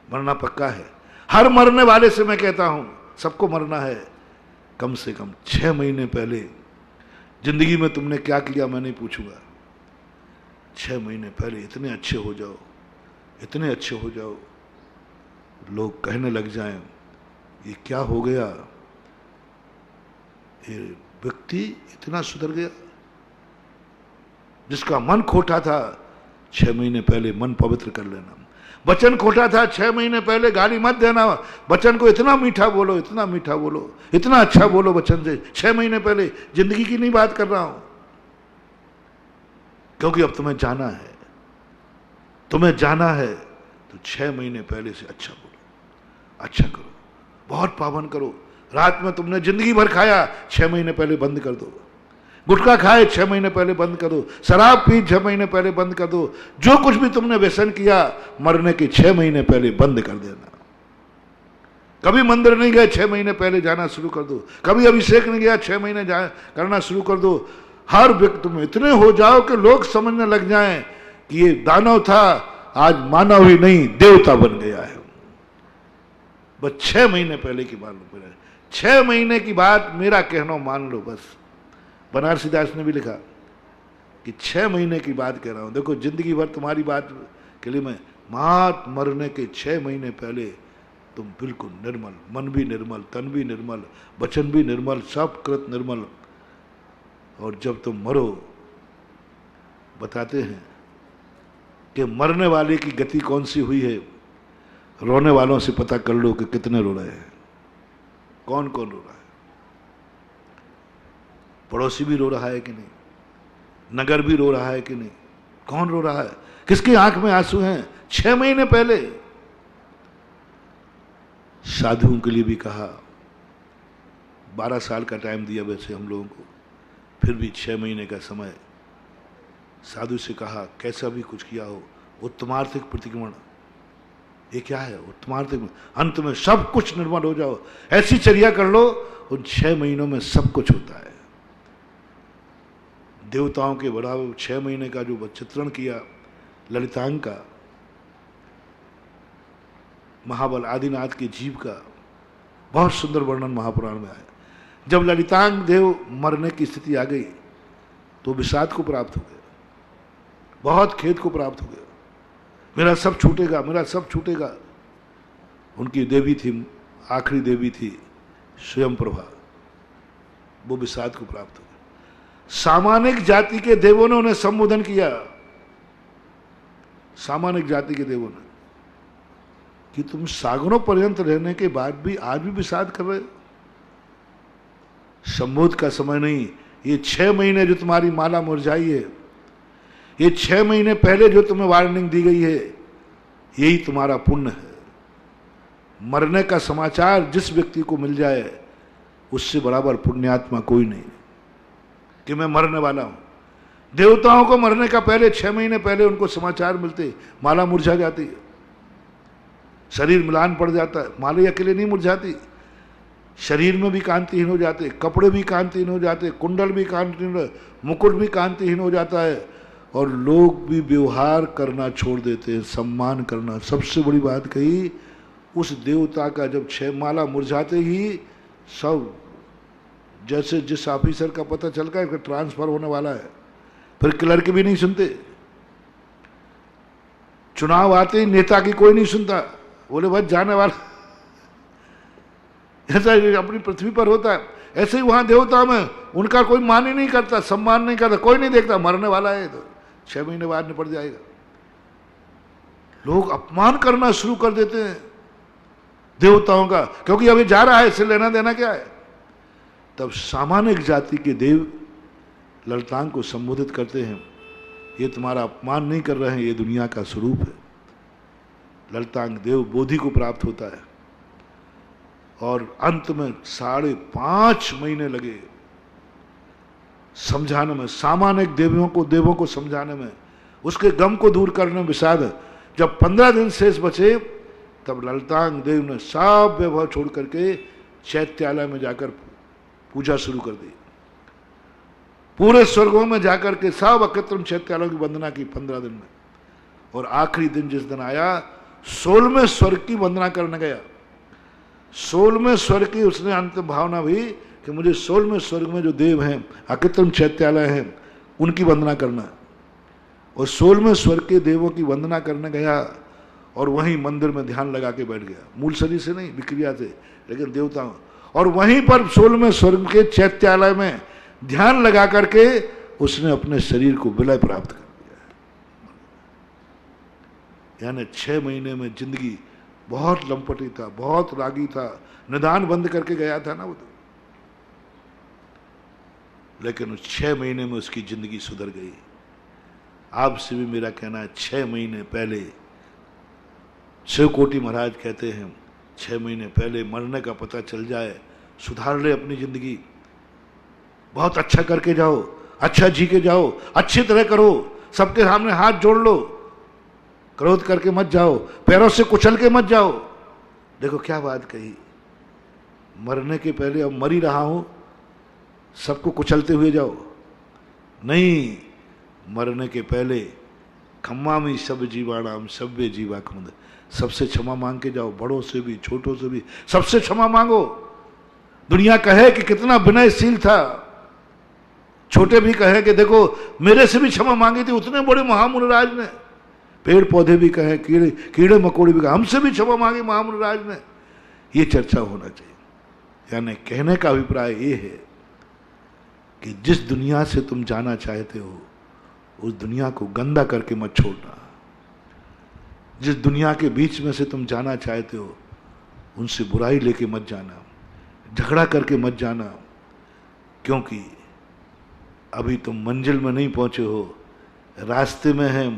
मरना पक्का है। हर मरने वाले से मैं कहता हूं, सबको मरना है। कम से कम 6 महीने पहले जिंदगी में तुमने क्या किया मैं नहीं पूछूंगा, 6 महीने पहले इतने अच्छे हो जाओ, इतने अच्छे हो जाओ, लोग कहने लग जाएं ये क्या हो गया, ये व्यक्ति इतना सुधर गया। जिसका मन खोटा था 6 महीने पहले मन पवित्र कर लेना। वचन खोटा था 6 महीने पहले गाली मत देना। वचन को इतना मीठा बोलो, इतना मीठा बोलो, इतना अच्छा बोलो वचन से। 6 महीने पहले, जिंदगी की नहीं बात कर रहा हूं, क्योंकि अब तुम्हें जाना है, तुम्हें जाना है तो 6 महीने पहले से अच्छा बोलो, अच्छा करो, बहुत पावन करो। रात में तुमने जिंदगी भर खाया, 6 महीने पहले बंद कर दो। गुटखा खाए 6 महीने पहले बंद कर दो। शराब पी 6 महीने पहले बंद कर दो। जो कुछ भी तुमने व्यसन किया, मरने के 6 महीने पहले बंद कर देना। कभी मंदिर नहीं गए, 6 महीने पहले जाना शुरू कर दो। कभी अभिषेक नहीं गया, 6 महीने करना शुरू कर दो। हर व्यक्ति तुम इतने हो जाओ कि लोग समझने लग जाएं कि ये दानव था, आज मानव ही नहीं देवता बन गया है। बस 6 महीने पहले की बात, 6 महीने की बात मेरा कहना मान लो बस। बनारसी दास ने भी लिखा कि 6 महीने की बात कह रहा हूं। देखो, जिंदगी भर तुम्हारी बात के लिए मैं, मात मरने के 6 महीने पहले तुम बिल्कुल निर्मल, मन भी निर्मल, तन भी निर्मल, वचन भी निर्मल, सब कृत निर्मल। और जब तुम मरो, बताते हैं कि मरने वाले की गति कौन सी हुई है, रोने वालों से पता कर लो कि कितने रो रहे हैं, कौन कौन रो रहा है। पड़ोसी भी रो रहा है कि नहीं, नगर भी रो रहा है कि नहीं, कौन रो रहा है, किसकी आंख में आंसू हैं। 6 महीने पहले साधुओं के लिए भी कहा, 12 साल का टाइम दिया वैसे हम लोगों को, फिर भी 6 महीने का समय। साधु से कहा कैसा भी कुछ किया हो, उत्तमार्थिक प्रतिक्रमण, ये क्या है उत्तमार्थिक, अंत में सब कुछ निर्मल हो जाओ, ऐसी चर्या कर लो, उन 6 महीनों में सब कुछ होता है। देवताओं के बढ़ावे 6 महीने का जो चित्रण किया ललितांग का, महाबल आदिनाथ के जीव का, बहुत सुंदर वर्णन महापुराण में आया। जब ललितांग देव मरने की स्थिति आ गई तो विषाद को प्राप्त हो गया, बहुत खेद को प्राप्त हो गया, मेरा सब छूटेगा, मेरा सब छूटेगा। उनकी देवी थी, आखिरी देवी थी स्वयं प्रभा, वो विषाद को प्राप्त हो गया। सामानिक जाति के देवों ने उन्हें संबोधन किया, सामानिक जाति के देवों ने, कि तुम सागरों पर्यंत रहने के बाद भी आज भी विषाद कर रहे हो। संबोध का समय नहीं, ये 6 महीने जो तुम्हारी माला मुरझाई है, ये 6 महीने पहले जो तुम्हें वार्निंग दी गई है, यही तुम्हारा पुण्य है। मरने का समाचार जिस व्यक्ति को मिल जाए, उससे बराबर पुण्यात्मा कोई नहीं कि मैं मरने वाला हूं। देवताओं को मरने का पहले 6 महीने पहले उनको समाचार मिलते, माला मुरझा जाती है, शरीर मिलान पड़ जाता है। माला अकेले नहीं मुरझाती, शरीर में भी कांतिहीन हो जाते, कपड़े भी कांतिहीन हो जाते, कुंडल भी कांतिहीन, मुकुट भी कांतिहीन हो जाता है, और लोग भी व्यवहार करना छोड़ देते हैं, सम्मान करना। सबसे बड़ी बात कही, उस देवता का जब 6 माला मुरझाते ही सब, जैसे जिस ऑफिसर का पता चल गया कि ट्रांसफर होने वाला है, फिर क्लर्क भी नहीं सुनते, चुनाव आते ही नेता की कोई नहीं सुनता, बोले बस जाने वाला। ऐसा अपनी पृथ्वी पर होता है, ऐसे ही वहां देवता में उनका कोई मान ही नहीं करता, सम्मान नहीं करता, कोई नहीं देखता, मरने वाला है तो 6 महीने बाद निपट जाएगा। लोग अपमान करना शुरू कर देते हैं देवताओं का, क्योंकि अभी जा रहा है, इससे लेना देना क्या है। तब सामान्य जाति के देव ललतांग को संबोधित करते हैं, ये तुम्हारा अपमान नहीं कर रहे हैं, ये दुनिया का स्वरूप है। ललतांग देव बोधि को प्राप्त होता है और अंत में 5.5 महीने लगे समझाने में, सामान्य देवों को समझाने में, उसके गम को दूर करने में विषाद। जब 15 दिन शेष बचे तब ललतांग देव ने सब वैभव छोड़ करके चैत्यालय में जाकर पूजा शुरू कर दी। पूरे स्वर्गों में जाकर के सब अकृत्रिम चैत्यालयों की वंदना की 15 दिन में, और आखिरी दिन जिस दिन आया 16वें स्वर्ग की वंदना करने गया। 16वें स्वर्ग की उसने अंत भावना हुई कि मुझे 16वें स्वर्ग में जो देव हैं, अकृत्रिम चैत्यालय हैं, उनकी वंदना करना। और 16वें स्वर्ग के देवों की वंदना करने गया और वहीं मंदिर में ध्यान लगा के बैठ गया, मूल शरीर से नहीं, विक्रिया से, लेकिन देवताओं। और वहीं पर 16वें स्वर्ग के चैत्यालय में ध्यान लगा करके उसने अपने शरीर को विलय प्राप्त कर दिया। यानी 6 महीने में जिंदगी, बहुत लंपटी था, बहुत रागी था, निदान बंद करके गया था ना वो तो, लेकिन उस 6 महीने में उसकी जिंदगी सुधर गई। आपसे भी मेरा कहना है, 6 महीने पहले शिवकोटि महाराज कहते हैं 6 महीने पहले मरने का पता चल जाए, सुधार ले अपनी जिंदगी, बहुत अच्छा करके जाओ, अच्छा जी के जाओ, अच्छी तरह करो, सबके सामने हाथ जोड़ लो, क्रोध करके मत जाओ, पैरों से कुचल के मत जाओ। देखो क्या बात कही, मरने के पहले अब मर ही रहा हूं, सबको कुचलते हुए जाओ, नहीं, मरने के पहले खम्मामी सब जीवाणाम सभ्य जीवा खुद, सबसे क्षमा मांग के जाओ, बड़ों से भी, छोटों से भी, सबसे क्षमा मांगो। दुनिया कहे कि कितना विनयशील था, छोटे भी कहे कि देखो मेरे से भी क्षमा मांगी थी उतने बड़े महामुनिराज ने, पेड़ पौधे भी कहे, कीड़े मकोड़े भी कहे, हमसे भी क्षमा मांगी महामुनिराज ने। ये चर्चा होना चाहिए। यानी कहने का अभिप्राय ये है कि जिस दुनिया से तुम जाना चाहते हो उस दुनिया को गंदा करके मत छोड़ना। जिस दुनिया के बीच में से तुम जाना चाहते हो उनसे बुराई लेके मत जाना, झगड़ा करके मत जाना, क्योंकि अभी तुम मंजिल में नहीं पहुंचे हो, रास्ते में है,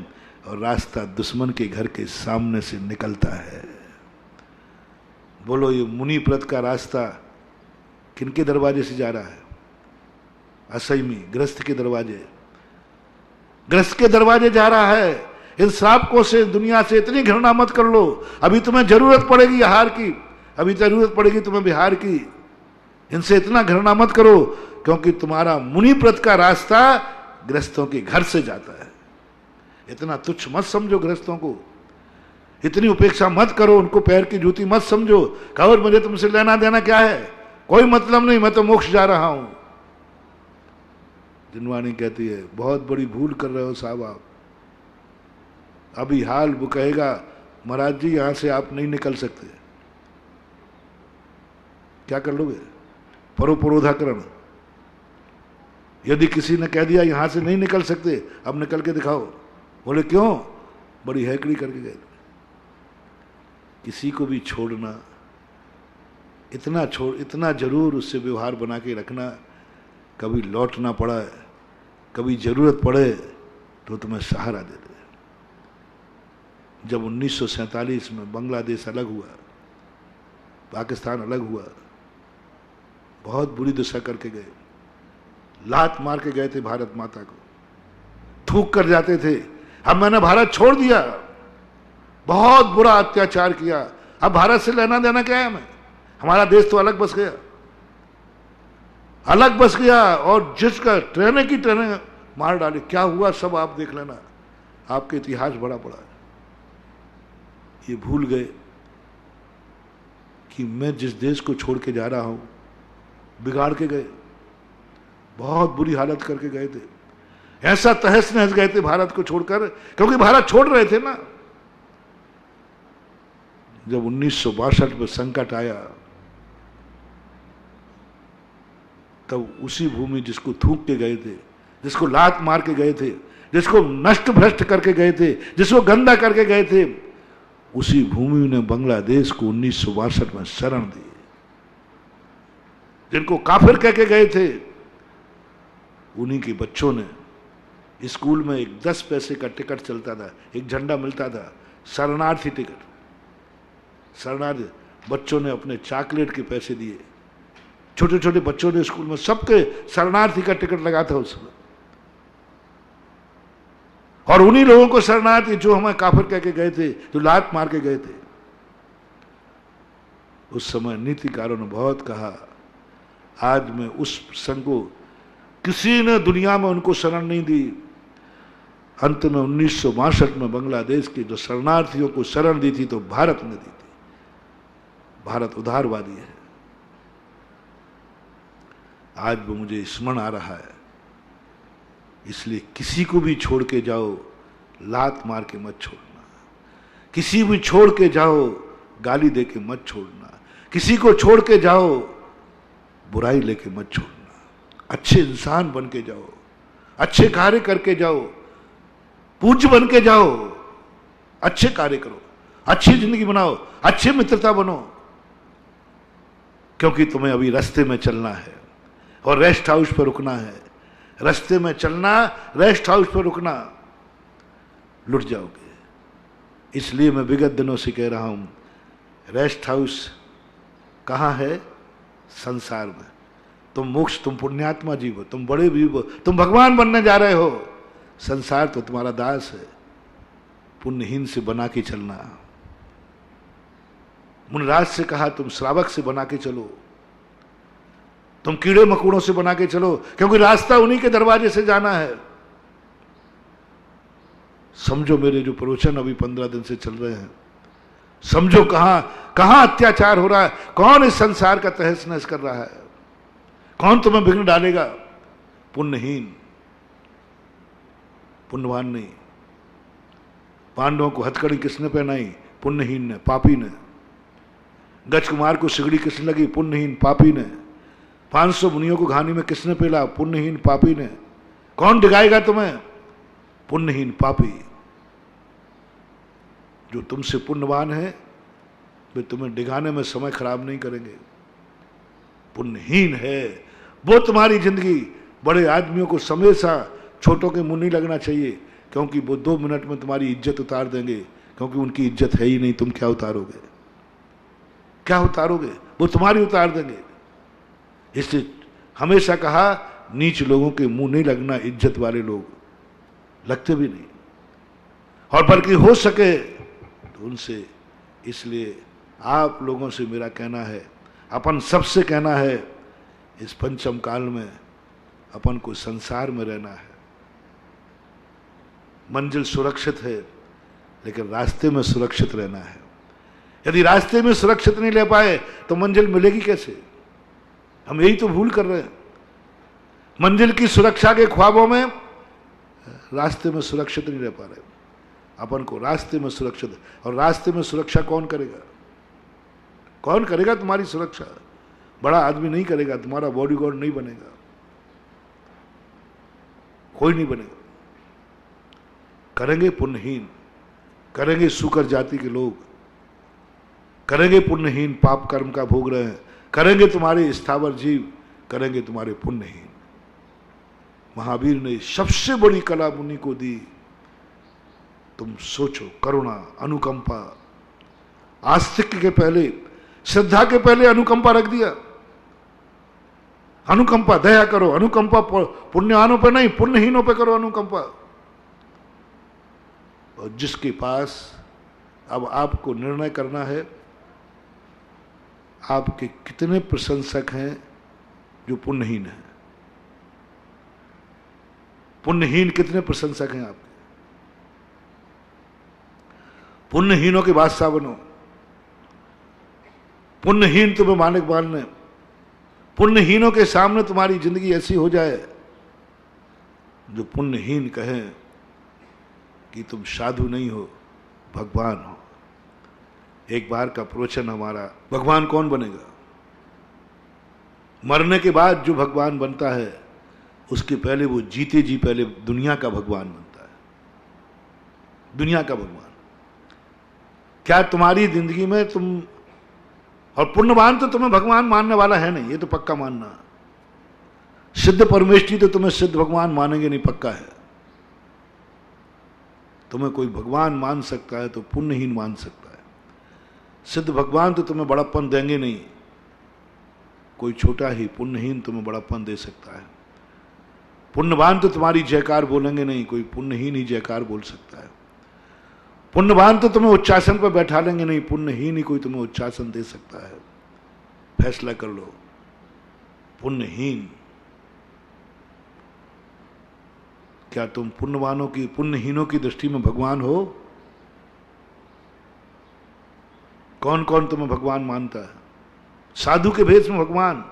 और रास्ता दुश्मन के घर के सामने से निकलता है। बोलो, ये मुनि प्रत का रास्ता किनके दरवाजे से जा रहा है? असैमी गृहस्थ के दरवाजे, गृहस्थ के दरवाजे जा रहा है। इन श्रापकों से, दुनिया से इतनी घृणा मत कर लो, अभी तुम्हें जरूरत पड़ेगी आहार की, अभी जरूरत पड़ेगी तुम्हें विहार की। इनसे इतना घृणा मत करो, क्योंकि तुम्हारा मुनि प्रत का रास्ता गृहस्थों के घर से जाता है। इतना तुच्छ मत समझो गृहस्थों को, इतनी उपेक्षा मत करो, उनको पैर की जूती मत समझो। कहो मुझे तुमसे लेना देना क्या है, कोई मतलब नहीं, मैं तो मोक्ष जा रहा हूं। जिनवानी कहती है बहुत बड़ी भूल कर रहे हो साहब आप, अभी हाल वो कहेगा महाराज जी यहां से आप नहीं निकल सकते, क्या कर लोगे? परोपरोधाकरण। यदि किसी ने कह दिया यहां से नहीं निकल सकते, अब निकल के दिखाओ, बोले क्यों? बड़ी हैकड़ी करके गए। किसी को भी छोड़ना, इतना जरूर उससे व्यवहार बना के रखना, कभी लौटना पड़ा, कभी जरूरत पड़े तो तुम्हें सहारा दे दे। जब 1947 में बांग्लादेश अलग हुआ, पाकिस्तान अलग हुआ, बहुत बुरी दशा करके गए, लात मार के गए थे भारत माता को, थूक कर जाते थे। अब मैंने भारत छोड़ दिया, बहुत बुरा अत्याचार किया, अब भारत से लेना देना क्या है हमें? हमारा देश तो अलग बस गया, अलग बस गया, और जिसका ट्रेनें की ट्रेनें मार डाली। क्या हुआ सब आप देख लेना, आपके इतिहास बड़ा पड़ा है। ये भूल गए कि मैं जिस देश को छोड़ के जा रहा हूं, बिगाड़ के गए, बहुत बुरी हालत करके गए थे, ऐसा तहस नहस गए थे भारत को छोड़कर, क्योंकि भारत छोड़ रहे थे ना। जब 1962 में संकट आया, तब उसी भूमि जिसको थूक के गए थे, जिसको लात मार के गए थे, जिसको नष्ट भ्रष्ट करके गए थे, जिसको गंदा करके गए थे, उसी भूमि ने बांग्लादेश को 1962 में शरण दी। जिनको काफिर कह के गए थे, उन्हीं के बच्चों ने, स्कूल में एक 10 पैसे का टिकट चलता था, एक झंडा मिलता था, शरणार्थी टिकट। शरणार्थी बच्चों ने अपने चॉकलेट के पैसे दिए, छोटे छोटे बच्चों ने स्कूल में, सबके शरणार्थी का टिकट लगा था उस समय। और उन्हीं लोगों को शरणार्थी जो हमें काफिर कह के गए थे, जो लात मार के गए थे। उस समय नीतिकारों ने बहुत कहा, आज में उस संघ को किसी ने दुनिया में उनको शरण नहीं दी। अंत में 1962 में बांग्लादेश के जो शरणार्थियों को शरण दी थी तो भारत ने दी थी। भारत उदारवादी है। आज भी मुझे स्मरण आ रहा है। इसलिए किसी को भी छोड़ के जाओ, लात मार के मत छोड़ना। किसी भी छोड़ के जाओ, गाली दे के मत छोड़ना। किसी को छोड़ के जाओ, बुराई लेके मत छोड़ना। अच्छे इंसान बन के जाओ, अच्छे कार्य करके जाओ, पूज्य बन के जाओ, अच्छे कार्य करो, अच्छी जिंदगी बनाओ, अच्छी मित्रता बनो। क्योंकि तुम्हें अभी रास्ते में चलना है और रेस्ट हाउस पर रुकना है। रास्ते में चलना, रेस्ट हाउस पर रुकना, लुट जाओगे। इसलिए मैं विगत दिनों से कह रहा हूं, रेस्ट हाउस कहां है? संसार में। तुम मोक्ष, तुम पुण्यात्मा जीव हो, तुम बड़े जीव हो, तुम भगवान बनने जा रहे हो। संसार तो तुम्हारा दास है। पुण्यहीन से बना के चलना। मुनिराज से कहा, तुम श्रावक से बना के चलो, तुम कीड़े मकोड़ों से बना के चलो, क्योंकि रास्ता उन्हीं के दरवाजे से जाना है। समझो मेरे जो प्रवचन अभी 15 दिन से चल रहे हैं, समझो कहां अत्याचार हो रहा है, कौन इस संसार का तहस नहस कर रहा है, कौन तुम्हें विघ्न डालेगा? पुण्यहीन, पुण्यवान नहीं। पांडवों को हथकड़ी किसने पहनाई? पुण्यहीन ने, पापी ने। गजकुमार को सिगड़ी किसने लगी? पुण्यहीन, पापी ने। 500 मुनियों को घानी में किसने पेला? पुण्यहीन, पापी ने। कौन डिगाएगा तुम्हें? पुण्यहीन, पापी। जो तुमसे पुण्यवान है वे तुम्हें डिगाने में समय खराब नहीं करेंगे। पुण्यहीन है वो तुम्हारी जिंदगी। बड़े आदमियों को हमेशा छोटों के मुंह नहीं लगना चाहिए, क्योंकि वो 2 मिनट में तुम्हारी इज्जत उतार देंगे, क्योंकि उनकी इज्जत है ही नहीं। तुम क्या उतारोगे? क्या उतारोगे? वो तुम्हारी उतार देंगे। इसलिए हमेशा कहा, नीच लोगों के मुंह नहीं लगना, इज्जत वाले लोग लगते भी नहीं, और बल्कि हो सके तो उनसे। इसलिए आप लोगों से मेरा कहना है, अपन सबसे कहना है, इस पंचम काल में अपन को संसार में रहना है। मंजिल सुरक्षित है, लेकिन रास्ते में सुरक्षित रहना है। यदि रास्ते में सुरक्षित नहीं ले पाए तो मंजिल मिलेगी कैसे? हम यही तो भूल कर रहे हैं। मंजिल की सुरक्षा के ख्वाबों में रास्ते में सुरक्षित नहीं रह पा रहे। अपन को रास्ते में सुरक्षित, और रास्ते में सुरक्षा कौन करेगा? कौन करेगा तुम्हारी सुरक्षा? बड़ा आदमी नहीं करेगा, तुम्हारा बॉडीगार्ड नहीं बनेगा, कोई नहीं बनेगा। करेंगे पुण्यहीन, करेंगे सूकर जाति के लोग, करेंगे पुण्यहीन, पाप कर्म का भोग रहे हैं, करेंगे तुम्हारे स्थावर जीव, करेंगे तुम्हारे पुण्यहीन। महावीर ने सबसे बड़ी कला मुनि को दी। तुम सोचो, करुणा, अनुकंपा, आस्तिक्य के पहले, श्रद्धा के पहले अनुकंपा रख दिया। अनुकंपा, दया करो। अनुकंपा पुण्यवानों पे नहीं, पुण्यहीनों पे करो अनुकंपा। और जिसके पास अब आपको निर्णय करना है, आपके कितने प्रशंसक हैं जो पुण्यहीन हैं? पुण्यहीन कितने प्रशंसक हैं आपके? पुण्यहीनों के बादशाह बनो। पुण्यहीन तुम्हें मालिक मान लें। पुण्यहीनों के सामने तुम्हारी जिंदगी ऐसी हो जाए जो पुण्यहीन कहें कि तुम साधु नहीं हो, भगवान हो। एक बार का प्रवचन हमारा, भगवान कौन बनेगा? मरने के बाद जो भगवान बनता है, उसके पहले वो जीते जी पहले दुनिया का भगवान बनता है। दुनिया का भगवान क्या तुम्हारी जिंदगी में तुम, और पुण्यवान तो तुम्हें भगवान मानने वाला है नहीं, ये तो पक्का मानना। सिद्ध परमेष्ठी तो तुम्हें सिद्ध भगवान मानेंगे नहीं, पक्का है। तुम्हें कोई भगवान मान सकता है तो पुण्यहीन मान सकता है। सिद्ध भगवान तो तुम्हें बड़प्पन देंगे नहीं, कोई छोटा ही पुण्यहीन तुम्हें बड़प्पन दे सकता है। पुण्यवान तो तुम्हारी जयकार बोलेंगे नहीं, कोई पुण्यहीन ही जयकार बोल सकता है। पुण्यवान तो तुम्हें उच्चासन पर बैठा लेंगे नहीं, पुण्यहीन ही कोई तुम्हें उच्चासन दे सकता है। फैसला कर लो, पुण्यहीन। क्या तुम पुण्यवानों की, पुण्यहीनों की दृष्टि में भगवान हो? कौन कौन तुम्हें भगवान मानता है? साधु के भेष में भगवान,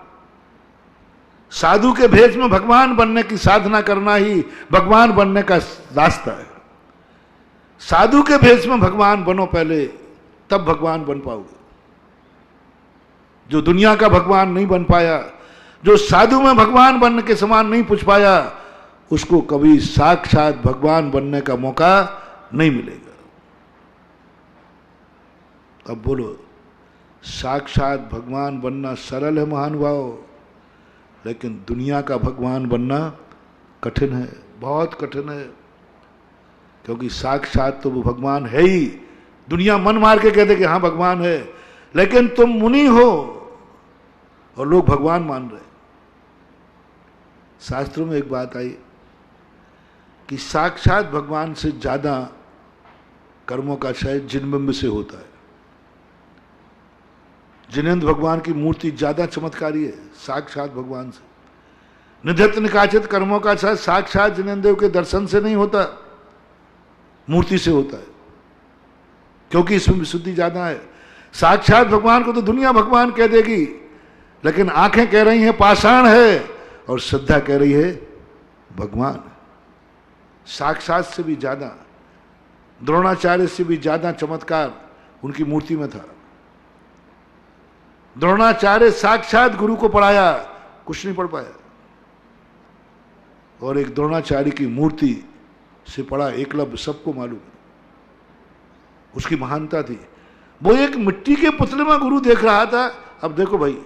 साधु के भेष में भगवान बनने की साधना करना ही भगवान बनने का रास्ता है। साधु के भेष में भगवान बनो पहले, तब भगवान बन पाओगे। जो दुनिया का भगवान नहीं बन पाया, जो साधु में भगवान बनने के समान नहीं पूछ पाया, उसको कभी साक्षात भगवान बनने का मौका नहीं मिलेगा। अब बोलो, साक्षात भगवान बनना सरल है महानुभाव, लेकिन दुनिया का भगवान बनना कठिन है, बहुत कठिन है। क्योंकि साक्षात तो वो भगवान है ही। दुनिया मन मार के कहते कि हाँ भगवान है, लेकिन तुम मुनि हो और लोग भगवान मान रहे। शास्त्रों में एक बात आई कि साक्षात भगवान से ज्यादा कर्मों का क्षय जिनबिंब से होता है। जिनेन्द्र भगवान की मूर्ति ज्यादा चमत्कारी है साक्षात भगवान से। निधत्त निकाचित कर्मों का क्षय साक्षात जिनेन्द्र के दर्शन से नहीं होता, मूर्ति से होता है, क्योंकि इसमें विशुद्धि ज्यादा है। साक्षात भगवान को तो दुनिया भगवान कह देगी, लेकिन आंखें कह रही हैं पाषाण है और श्रद्धा कह रही है भगवान। साक्षात से भी ज्यादा, द्रोणाचार्य से भी ज्यादा चमत्कार उनकी मूर्ति में था। द्रोणाचार्य साक्षात गुरु को पढ़ाया, कुछ नहीं पढ़ पाया, और एक द्रोणाचार्य की मूर्ति से पढ़ा एकलव्य, सबको मालूम है उसकी महानता थी। वो एक मिट्टी के पुतले में गुरु देख रहा था। अब देखो भाई,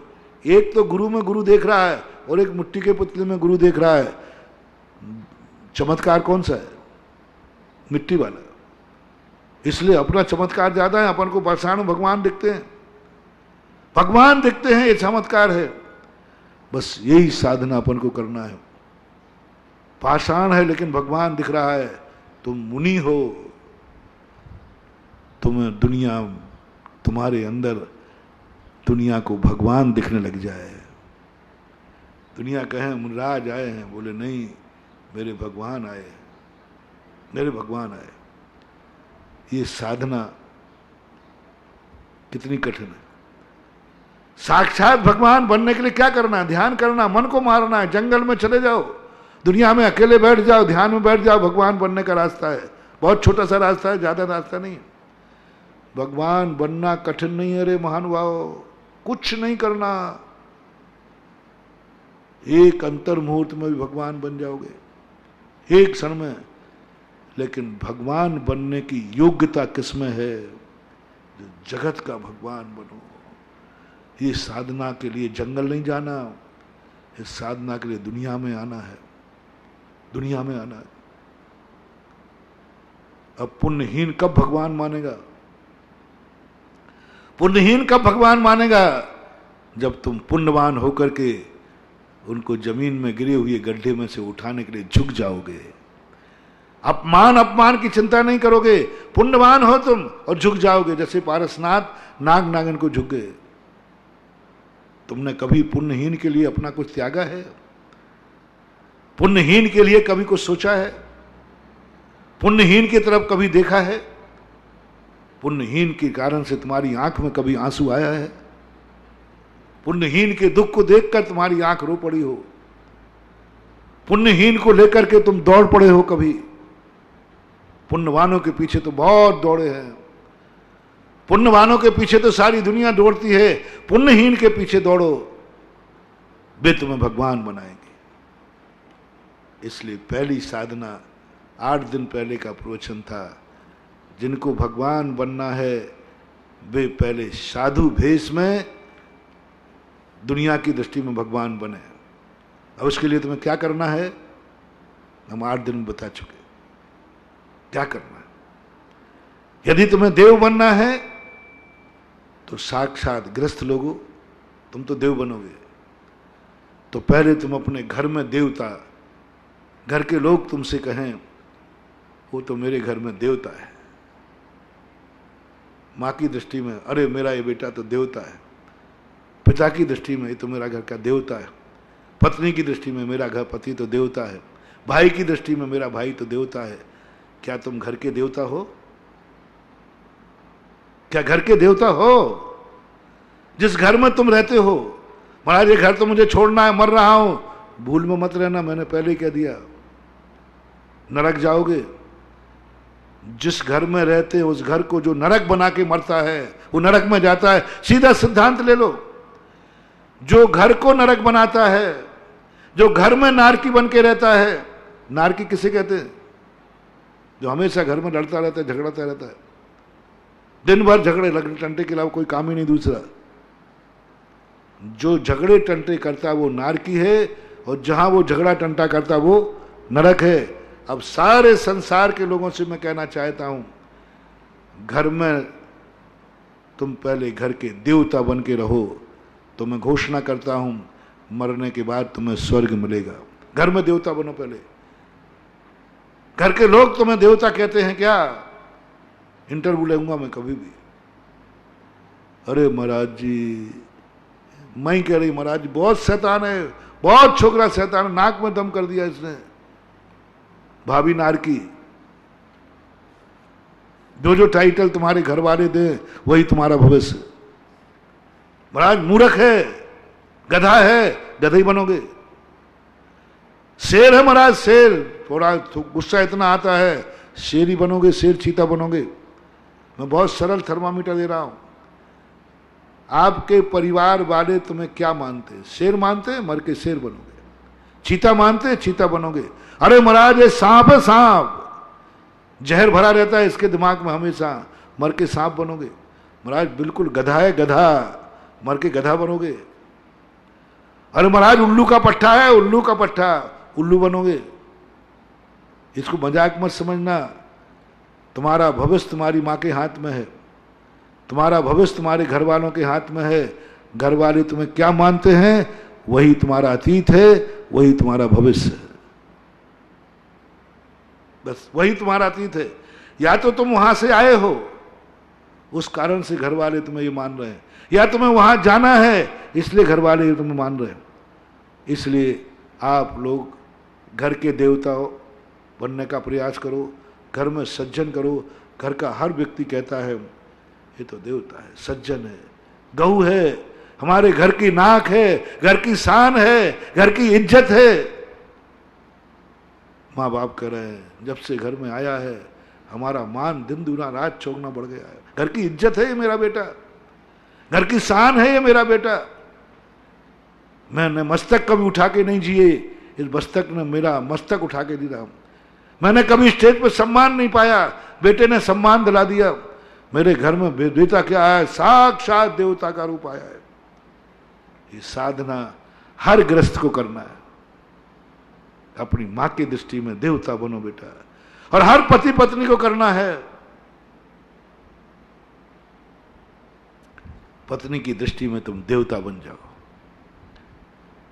एक तो गुरु में गुरु देख रहा है और एक मिट्टी के पुतले में गुरु देख रहा है, चमत्कार कौन सा है? मिट्टी वाला। इसलिए अपना चमत्कार ज्यादा है, अपन को पाषाण भगवान दिखते हैं, भगवान दिखते हैं, ये चमत्कार है। बस यही साधना अपन को करना है। पाषाण है लेकिन भगवान दिख रहा है, तुम मुनि हो, तुम्हें दुनिया, तुम्हारे अंदर दुनिया को भगवान दिखने लग जाए। दुनिया कहे मुनराज आए हैं, बोले नहीं मेरे भगवान आए, मेरे भगवान आए। ये साधना कितनी कठिन है। साक्षात भगवान बनने के लिए क्या करना है? ध्यान करना, मन को मारना है, जंगल में चले जाओ, दुनिया में अकेले बैठ जाओ, ध्यान में बैठ जाओ, भगवान बनने का रास्ता है। बहुत छोटा सा रास्ता है, ज्यादा रास्ता नहीं। भगवान बनना कठिन नहीं है रे महानुभाव, कुछ नहीं करना, एक अंतर मुहूर्त में भी भगवान बन जाओगे, एक क्षण में। लेकिन भगवान बनने की योग्यता किसमें है? जो जगत का भगवान बनो। ये साधना के लिए जंगल नहीं जाना, इस साधना के लिए दुनिया में आना है, दुनिया में आना है। अब पुण्यहीन कब भगवान मानेगा? पुण्यहीन कब भगवान मानेगा? जब तुम पुण्यवान होकर के उनको जमीन में गिरे हुए गड्ढे में से उठाने के लिए झुक जाओगे। अपमान की चिंता नहीं करोगे, पुण्यवान हो तुम और झुक जाओगे, जैसे पारसनाथ नाग नागन को झुक गए। तुमने कभी पुण्यहीन के लिए अपना कुछ त्यागा है? पुण्यहीन के लिए कभी कुछ सोचा है? पुण्यहीन की तरफ कभी देखा है? पुण्यहीन के कारण से तुम्हारी आंख में कभी आंसू आया है? पुण्यहीन के दुख को देखकर तुम्हारी आंख रो पड़ी हो? पुण्यहीन को लेकर के तुम दौड़ पड़े हो कभी? पुण्यवानों के पीछे तो बहुत दौड़े हैं, पुण्यवानों के पीछे तो सारी दुनिया दौड़ती है, पुण्यहीन के पीछे दौड़ो, वे तुम्हें भगवान बनाएंगे। इसलिए पहली साधना 8 दिन पहले का प्रवचन था, जिनको भगवान बनना है वे पहले साधु भेष में दुनिया की दृष्टि में भगवान बने। अब उसके लिए तुम्हें क्या करना है, हम 8 दिन में बता चुके क्या करना है। यदि तुम्हें देव बनना है तो साक्षात गृहस्थ लोगों, तुम तो देव बनोगे, तो पहले तुम अपने घर में देवता, घर के लोग तुमसे कहें वो तो मेरे घर में देवता है। माँ की दृष्टि में अरे मेरा ये बेटा तो देवता है, पिता की दृष्टि में ये तो मेरा घर का देवता है, पत्नी की दृष्टि में मेरा घर पति तो देवता है, भाई की दृष्टि में मेरा भाई तो देवता है। क्या तुम घर के देवता हो? क्या घर के देवता हो? जिस घर में तुम रहते हो, महाराज ये घर तो मुझे छोड़ना है, मर रहा हूं, भूल में मत रहना, मैंने पहले ही कह दिया, नरक जाओगे। जिस घर में रहते उस घर को जो नरक बना के मरता है वो नरक में जाता है। सीधा सिद्धांत ले लो, जो घर को नरक बनाता है, जो घर में नारकी बन के रहता है, नारकी किसे कहते हैं? जो हमेशा घर में लड़ता रहता है, झगड़ता रहता है, दिन भर झगड़े टंटे के अलावा कोई काम ही नहीं दूसरा। जो झगड़े टंटे करता है वो नारकी है, और जहां वो झगड़ा टंटा करता है वो नरक है। अब सारे संसार के लोगों से मैं कहना चाहता हूं, घर में तुम पहले घर के देवता बन के रहो, तो मैं घोषणा करता हूं मरने के बाद तुम्हें स्वर्ग मिलेगा। घर में देवता बनो पहले। घर के लोग तुम्हें देवता कहते हैं क्या? इंटरव्यू लूंगा मैं कभी भी, अरे महाराज जी, मैं ही कह रही महाराज जी बहुत शैतान है, बहुत छोकरा शैतान है, नाक में दम कर दिया इसने, भाभी नारकी। जो जो टाइटल तुम्हारे घर वाले दे वही तुम्हारा भविष्य। महाराज मूर्ख है, गधा है, गधा ही बनोगे। शेर है महाराज, शेर, थोड़ा गुस्सा इतना आता है, शेर ही बनोगे, शेर चीता बनोगे। मैं बहुत सरल थर्मामीटर दे रहा हूं। आपके परिवार वाले तुम्हें क्या मानते हैं? शेर मानते हैं, मर के शेर बनोगे। चीता मानते हैं, चीता बनोगे। अरे महाराज ये सांप है, सांप जहर भरा रहता है इसके दिमाग में हमेशा, मर के सांप बनोगे। महाराज बिल्कुल गधा है, गधा, मर के गधा बनोगे। अरे महाराज उल्लू का पट्टा है, उल्लू का पट्टा, उल्लू बनोगे। इसको मजाक मत समझना। तुम्हारा भविष्य तुम्हारी माँ के हाथ में है, तुम्हारा भविष्य तुम्हारे घर वालों के हाथ में है। घर वाले तुम्हें क्या मानते हैं वही तुम्हारा अतीत है, वही तुम्हारा भविष्य है, बस वही तुम्हारा अतीत है। या तो तुम वहां से आए हो, उस कारण से घर वाले तुम्हें ये मान रहे हैं, या तुम्हें वहां जाना है इसलिए घर वाले तुम्हें मान रहे हैं। इसलिए आप लोग घर के देवता बनने का प्रयास करो, घर में सज्जन करो। घर का हर व्यक्ति कहता है ये तो देवता है, सज्जन है, गऊ है, हमारे घर की नाक है, घर की शान है, घर की इज्जत है। माँ बाप कह रहे हैं जब से घर में आया है हमारा मान दिन दुना रात चौगुना बढ़ गया है। घर की इज्जत है ये मेरा बेटा, घर की शान है ये मेरा बेटा। मैंने मस्तक कभी उठा के नहीं जिए, इस मस्तक ने मेरा मस्तक उठा के दिया। मैंने कभी स्टेज पर सम्मान नहीं पाया, बेटे ने सम्मान दिला दिया। मेरे घर में बेटा क्या है? साक्षात देवता का रूप आया है। ये साधना हर गृहस्थ को करना है। अपनी मां की दृष्टि में देवता बनो बेटा, और हर पति पत्नी को करना है। पत्नी की दृष्टि में तुम देवता बन जाओ।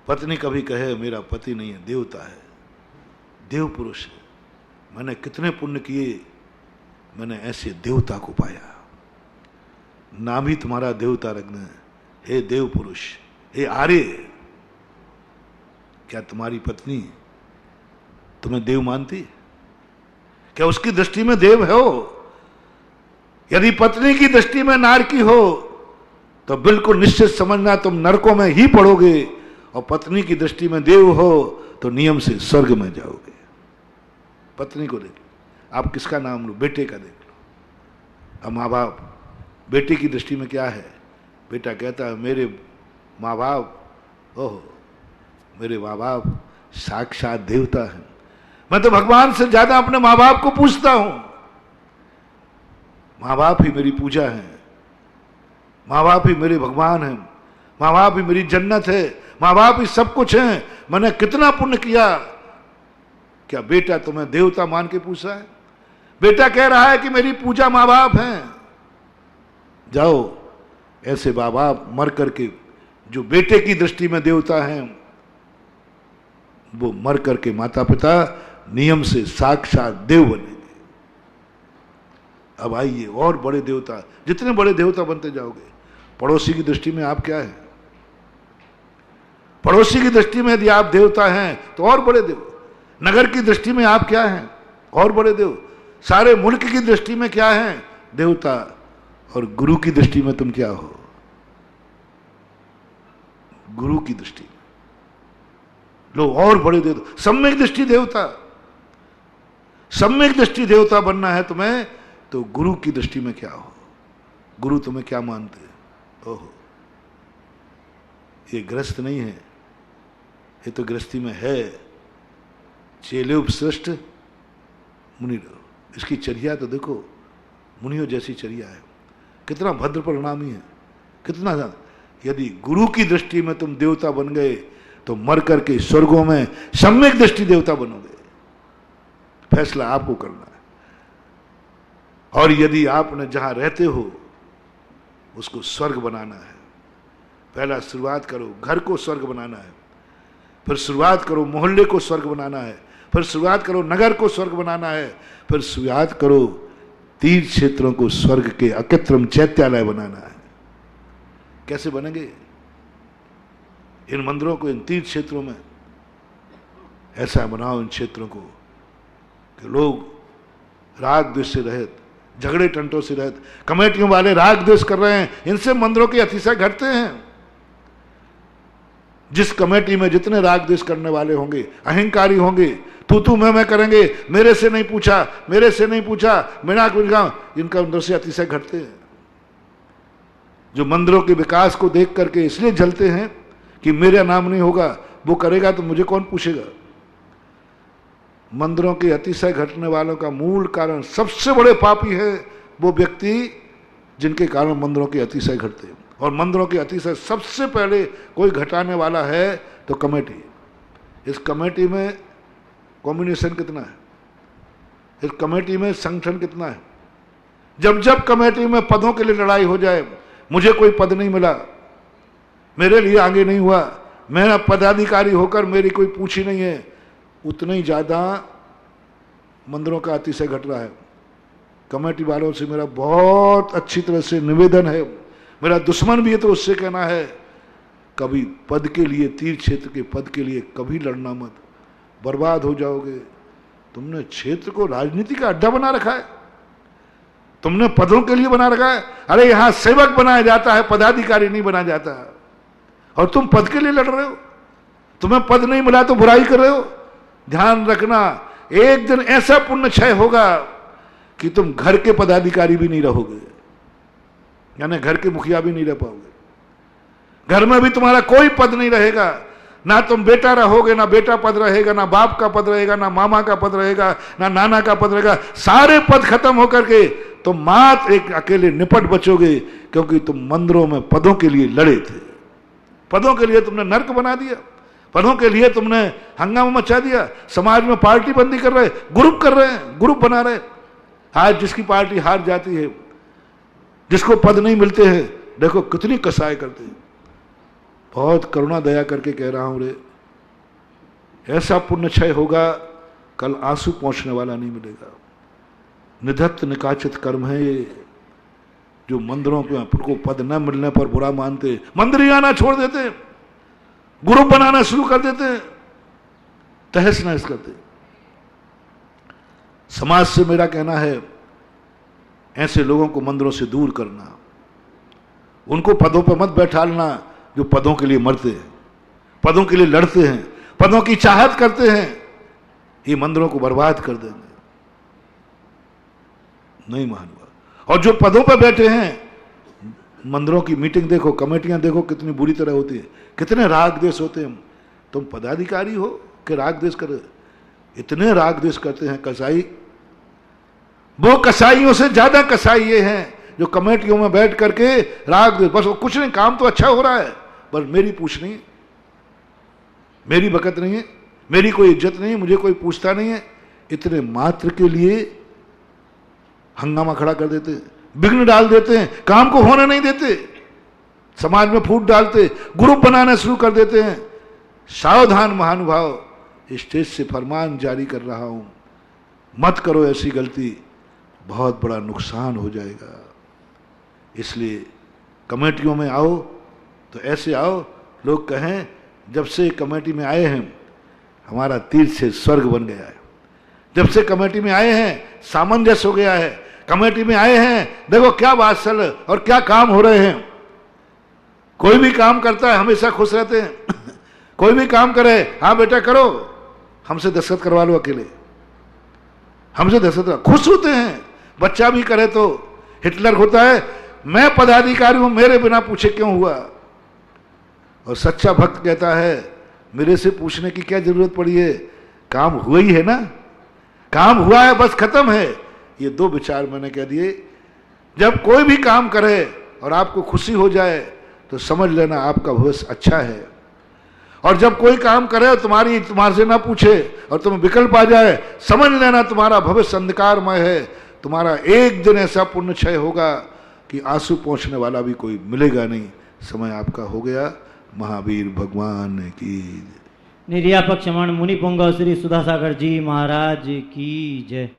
पत्नी कभी कहे मेरा पति नहीं है, देवता है, देव पुरुष है, मैंने कितने पुण्य किए, मैंने ऐसे देवता को पाया। नाम ही तुम्हारा देवता रखना है। हे देव पुरुष, हे आर्य, क्या तुम्हारी पत्नी तुम्हें देव मानती? क्या उसकी दृष्टि में देव हो? यदि पत्नी की दृष्टि में नारकी हो तो बिल्कुल निश्चित समझना तुम नरकों में ही पड़ोगे, और पत्नी की दृष्टि में देव हो तो नियम से स्वर्ग में जाओगे। पत्नी को देख लो, आप किसका नाम लो? बेटे का देख लो। अब माँ बाप, बेटे की दृष्टि में क्या है? बेटा कहता है मेरे माँ बाप, ओह मेरे माँ बाप साक्षात देवता हैं। मैं तो भगवान से ज्यादा अपने माँ बाप को पूछता हूं। माँ बाप ही मेरी पूजा है, माँ बाप ही मेरे भगवान हैं, माँ बाप ही मेरी जन्नत है, माँ बाप ही सब कुछ है, मैंने कितना पुण्य किया। क्या बेटा तुम्हें देवता मान के पूछ रहा है? बेटा कह रहा है कि मेरी पूजा माँ बाप हैं। जाओ, ऐसे माँ बाप मर करके जो बेटे की दृष्टि में देवता हैं, वो मर करके माता पिता नियम से साक्षात देव बनेंगे। अब आइए और बड़े देवता, जितने बड़े देवता बनते जाओगे, पड़ोसी की दृष्टि में आप क्या है? पड़ोसी की दृष्टि में यदि आप देवता हैं तो और बड़े देव। नगर की दृष्टि में आप क्या हैं? और बड़े देव। सारे मुल्क की दृष्टि में क्या हैं? देवता। और गुरु की दृष्टि में तुम क्या हो? गुरु की दृष्टि में लो और बड़े देवता, सम्यक दृष्टि देवता। सम्यक दृष्टि देवता बनना है तुम्हें तो गुरु की दृष्टि में क्या हो? गुरु तुम्हें क्या मानते हैं? ओहो, ये गृहस्थ नहीं है, ये तो गृहस्थी में है। चेले उपश्रेष्ठ मुनि लो। इसकी चर्या तो देखो, मुनियों जैसी चर्या है। कितना भद्र परिणामी है, कितना ज्यादा। यदि गुरु की दृष्टि में तुम देवता बन गए तो मर करके स्वर्गों में सम्यक दृष्टि देवता बनोगे। फैसला आपको करना है। और यदि आपने जहां रहते हो उसको स्वर्ग बनाना है, पहला शुरुआत करो, घर को स्वर्ग बनाना है, फिर शुरुआत करो मोहल्ले को स्वर्ग बनाना है, फिर शुरुआत करो नगर को स्वर्ग बनाना है, फिर शुरुआत करो तीर्थ क्षेत्रों को स्वर्ग के अकृत्रिम चैत्यालय बनाना है। कैसे बनेंगे? इन मंदिरों को, इन तीर्थ क्षेत्रों में ऐसा बनाओ इन क्षेत्रों को कि लोग राग द्वेष से रहित, झगड़े टंटों से रहित। कमेटियों वाले राग द्वेष कर रहे हैं, इनसे मंदिरों के अतिशय घटते हैं। जिस कमेटी में जितने राग द्वेष करने वाले होंगे, अहंकारी होंगे, तू मैं करेंगे, मेरे से नहीं पूछा, मेरे से नहीं पूछा, बिना कुछ, इनका अंदर से अतिशय घटते हैं। जो मंदिरों के विकास को देख करके इसलिए जलते हैं कि मेरा नाम नहीं होगा, वो करेगा तो मुझे कौन पूछेगा। मंदिरों के अतिशय घटने वालों का मूल कारण, सबसे बड़े पापी है वो व्यक्ति जिनके कारण मंदिरों के अतिशय घटते हैं। और मंदिरों के अतिशय सबसे पहले कोई घटाने वाला है तो कमेटी। इस कमेटी में कॉम्बिनेशन कितना है, इस कमेटी में संगठन कितना है। जब जब कमेटी में पदों के लिए लड़ाई हो जाए, मुझे कोई पद नहीं मिला, मेरे लिए आगे नहीं हुआ, मैं पदाधिकारी होकर मेरी कोई पूछी नहीं है, उतना ही ज़्यादा मंदिरों का अतिशय घट रहा है। कमेटी वालों से मेरा बहुत अच्छी तरह से निवेदन है, मेरा दुश्मन भी है तो उससे कहना है, कभी पद के लिए, तीर्थ क्षेत्र के पद के लिए कभी लड़ना मत, बर्बाद हो जाओगे। तुमने क्षेत्र को राजनीति का अड्डा बना रखा है, तुमने पदों के लिए बना रखा है। अरे यहां सेवक बनाया जाता है, पदाधिकारी नहीं बना जाता, और तुम पद के लिए लड़ रहे हो। तुम्हें पद नहीं मिला तो बुराई कर रहे हो। ध्यान रखना, एक दिन ऐसा पुण्य क्षय होगा कि तुम घर के पदाधिकारी भी नहीं रहोगे, यानी घर के मुखिया भी नहीं रह पाओगे। घर में भी तुम्हारा कोई पद नहीं रहेगा, ना तुम बेटा रहोगे, ना बेटा पद रहेगा, ना बाप का पद रहेगा, ना मामा का पद रहेगा, ना नाना का पद रहेगा। सारे पद खत्म होकर के तुम मात्र एक अकेले निपट बचोगे, क्योंकि तुम मंदिरों में पदों के लिए लड़े थे। पदों के लिए तुमने नर्क बना दिया, पदों के लिए तुमने हंगामा मचा दिया। समाज में पार्टी बंदी कर रहे, ग्रुप कर रहे हैं, ग्रुप बना रहे। आज जिसकी पार्टी हार जाती है, जिसको पद नहीं मिलते हैं, देखो कितनी कसाई करते हैं। बहुत करुणा दया करके कह रहा हूं रे, ऐसा पुण्य क्षय होगा, कल आंसू पहुंचने वाला नहीं मिलेगा। निधत्त निकाचित कर्म है ये, जो मंदिरों के को पद न मिलने पर बुरा मानते, मंदिर ही आना छोड़ देते, ग्रुप बनाना शुरू कर देते, तहस नहस करते। समाज से मेरा कहना है, ऐसे लोगों को मंदिरों से दूर करना, उनको पदों पर मत बैठालना जो पदों के लिए मरते हैं, पदों के लिए लड़ते हैं, पदों की चाहत करते हैं। ये मंदिरों को बर्बाद कर देंगे, नहीं मानूंगा। और जो पदों पर बैठे हैं, मंदिरों की मीटिंग देखो, कमेटियां देखो कितनी बुरी तरह होती है, कितने राग द्वेष होते हैं। तुम पदाधिकारी हो कि राग द्वेष कर, इतने राग द्वेष करते हैं कसाई। वो कसाईयों से ज्यादा कसाई ये हैं जो कमेटियों में बैठ करके राग दे, बस वो कुछ नहीं, काम तो अच्छा हो रहा है, बस मेरी पूछ नहीं है, मेरी बकत नहीं है, मेरी कोई इज्जत नहीं है, मुझे कोई पूछता नहीं है, इतने मात्र के लिए हंगामा खड़ा कर देते हैं, विघ्न डाल देते हैं, काम को होने नहीं देते, समाज में फूट डालते, ग्रुप बनाना शुरू कर देते हैं। सावधान महानुभाव, स्टेज से फरमान जारी कर रहा हूं, मत करो ऐसी गलती, बहुत बड़ा नुकसान हो जाएगा। इसलिए कमेटियों में आओ तो ऐसे आओ, लोग कहें जब से कमेटी में आए हैं हमारा तीर्थ से स्वर्ग बन गया है, जब से कमेटी में आए हैं सामंजस्य हो गया है, कमेटी में आए हैं देखो क्या वात्सल्य और क्या काम हो रहे हैं। कोई भी काम करता है हमेशा खुश रहते हैं कोई भी काम करे, हाँ बेटा करो, हमसे दस्तखत करवा लो, अकेले हमसे दस्तखत, खुश होते हैं। बच्चा भी करे तो हिटलर होता है, मैं पदाधिकारी हूं, मेरे बिना पूछे क्यों हुआ। और सच्चा भक्त कहता है मेरे से पूछने की क्या जरूरत पड़ी है, काम हुआ ही है ना, काम हुआ है, बस खत्म है। ये दो विचार मैंने कह दिए। जब कोई भी काम करे और आपको खुशी हो जाए तो समझ लेना आपका भविष्य अच्छा है, और जब कोई काम करे और तुम्हारे से ना पूछे और तुम्हें विकल्प आ जाए, समझ लेना तुम्हारा भविष्य अंधकारमय है। तुम्हारा एक दिन ऐसा पुण्य क्षय होगा कि आंसू पहुंचने वाला भी कोई मिलेगा नहीं। समय आपका हो गया। महावीर भगवान की। निर्यापक क्षमण मुनि पुंगव श्री सुधासागर जी महाराज की जय।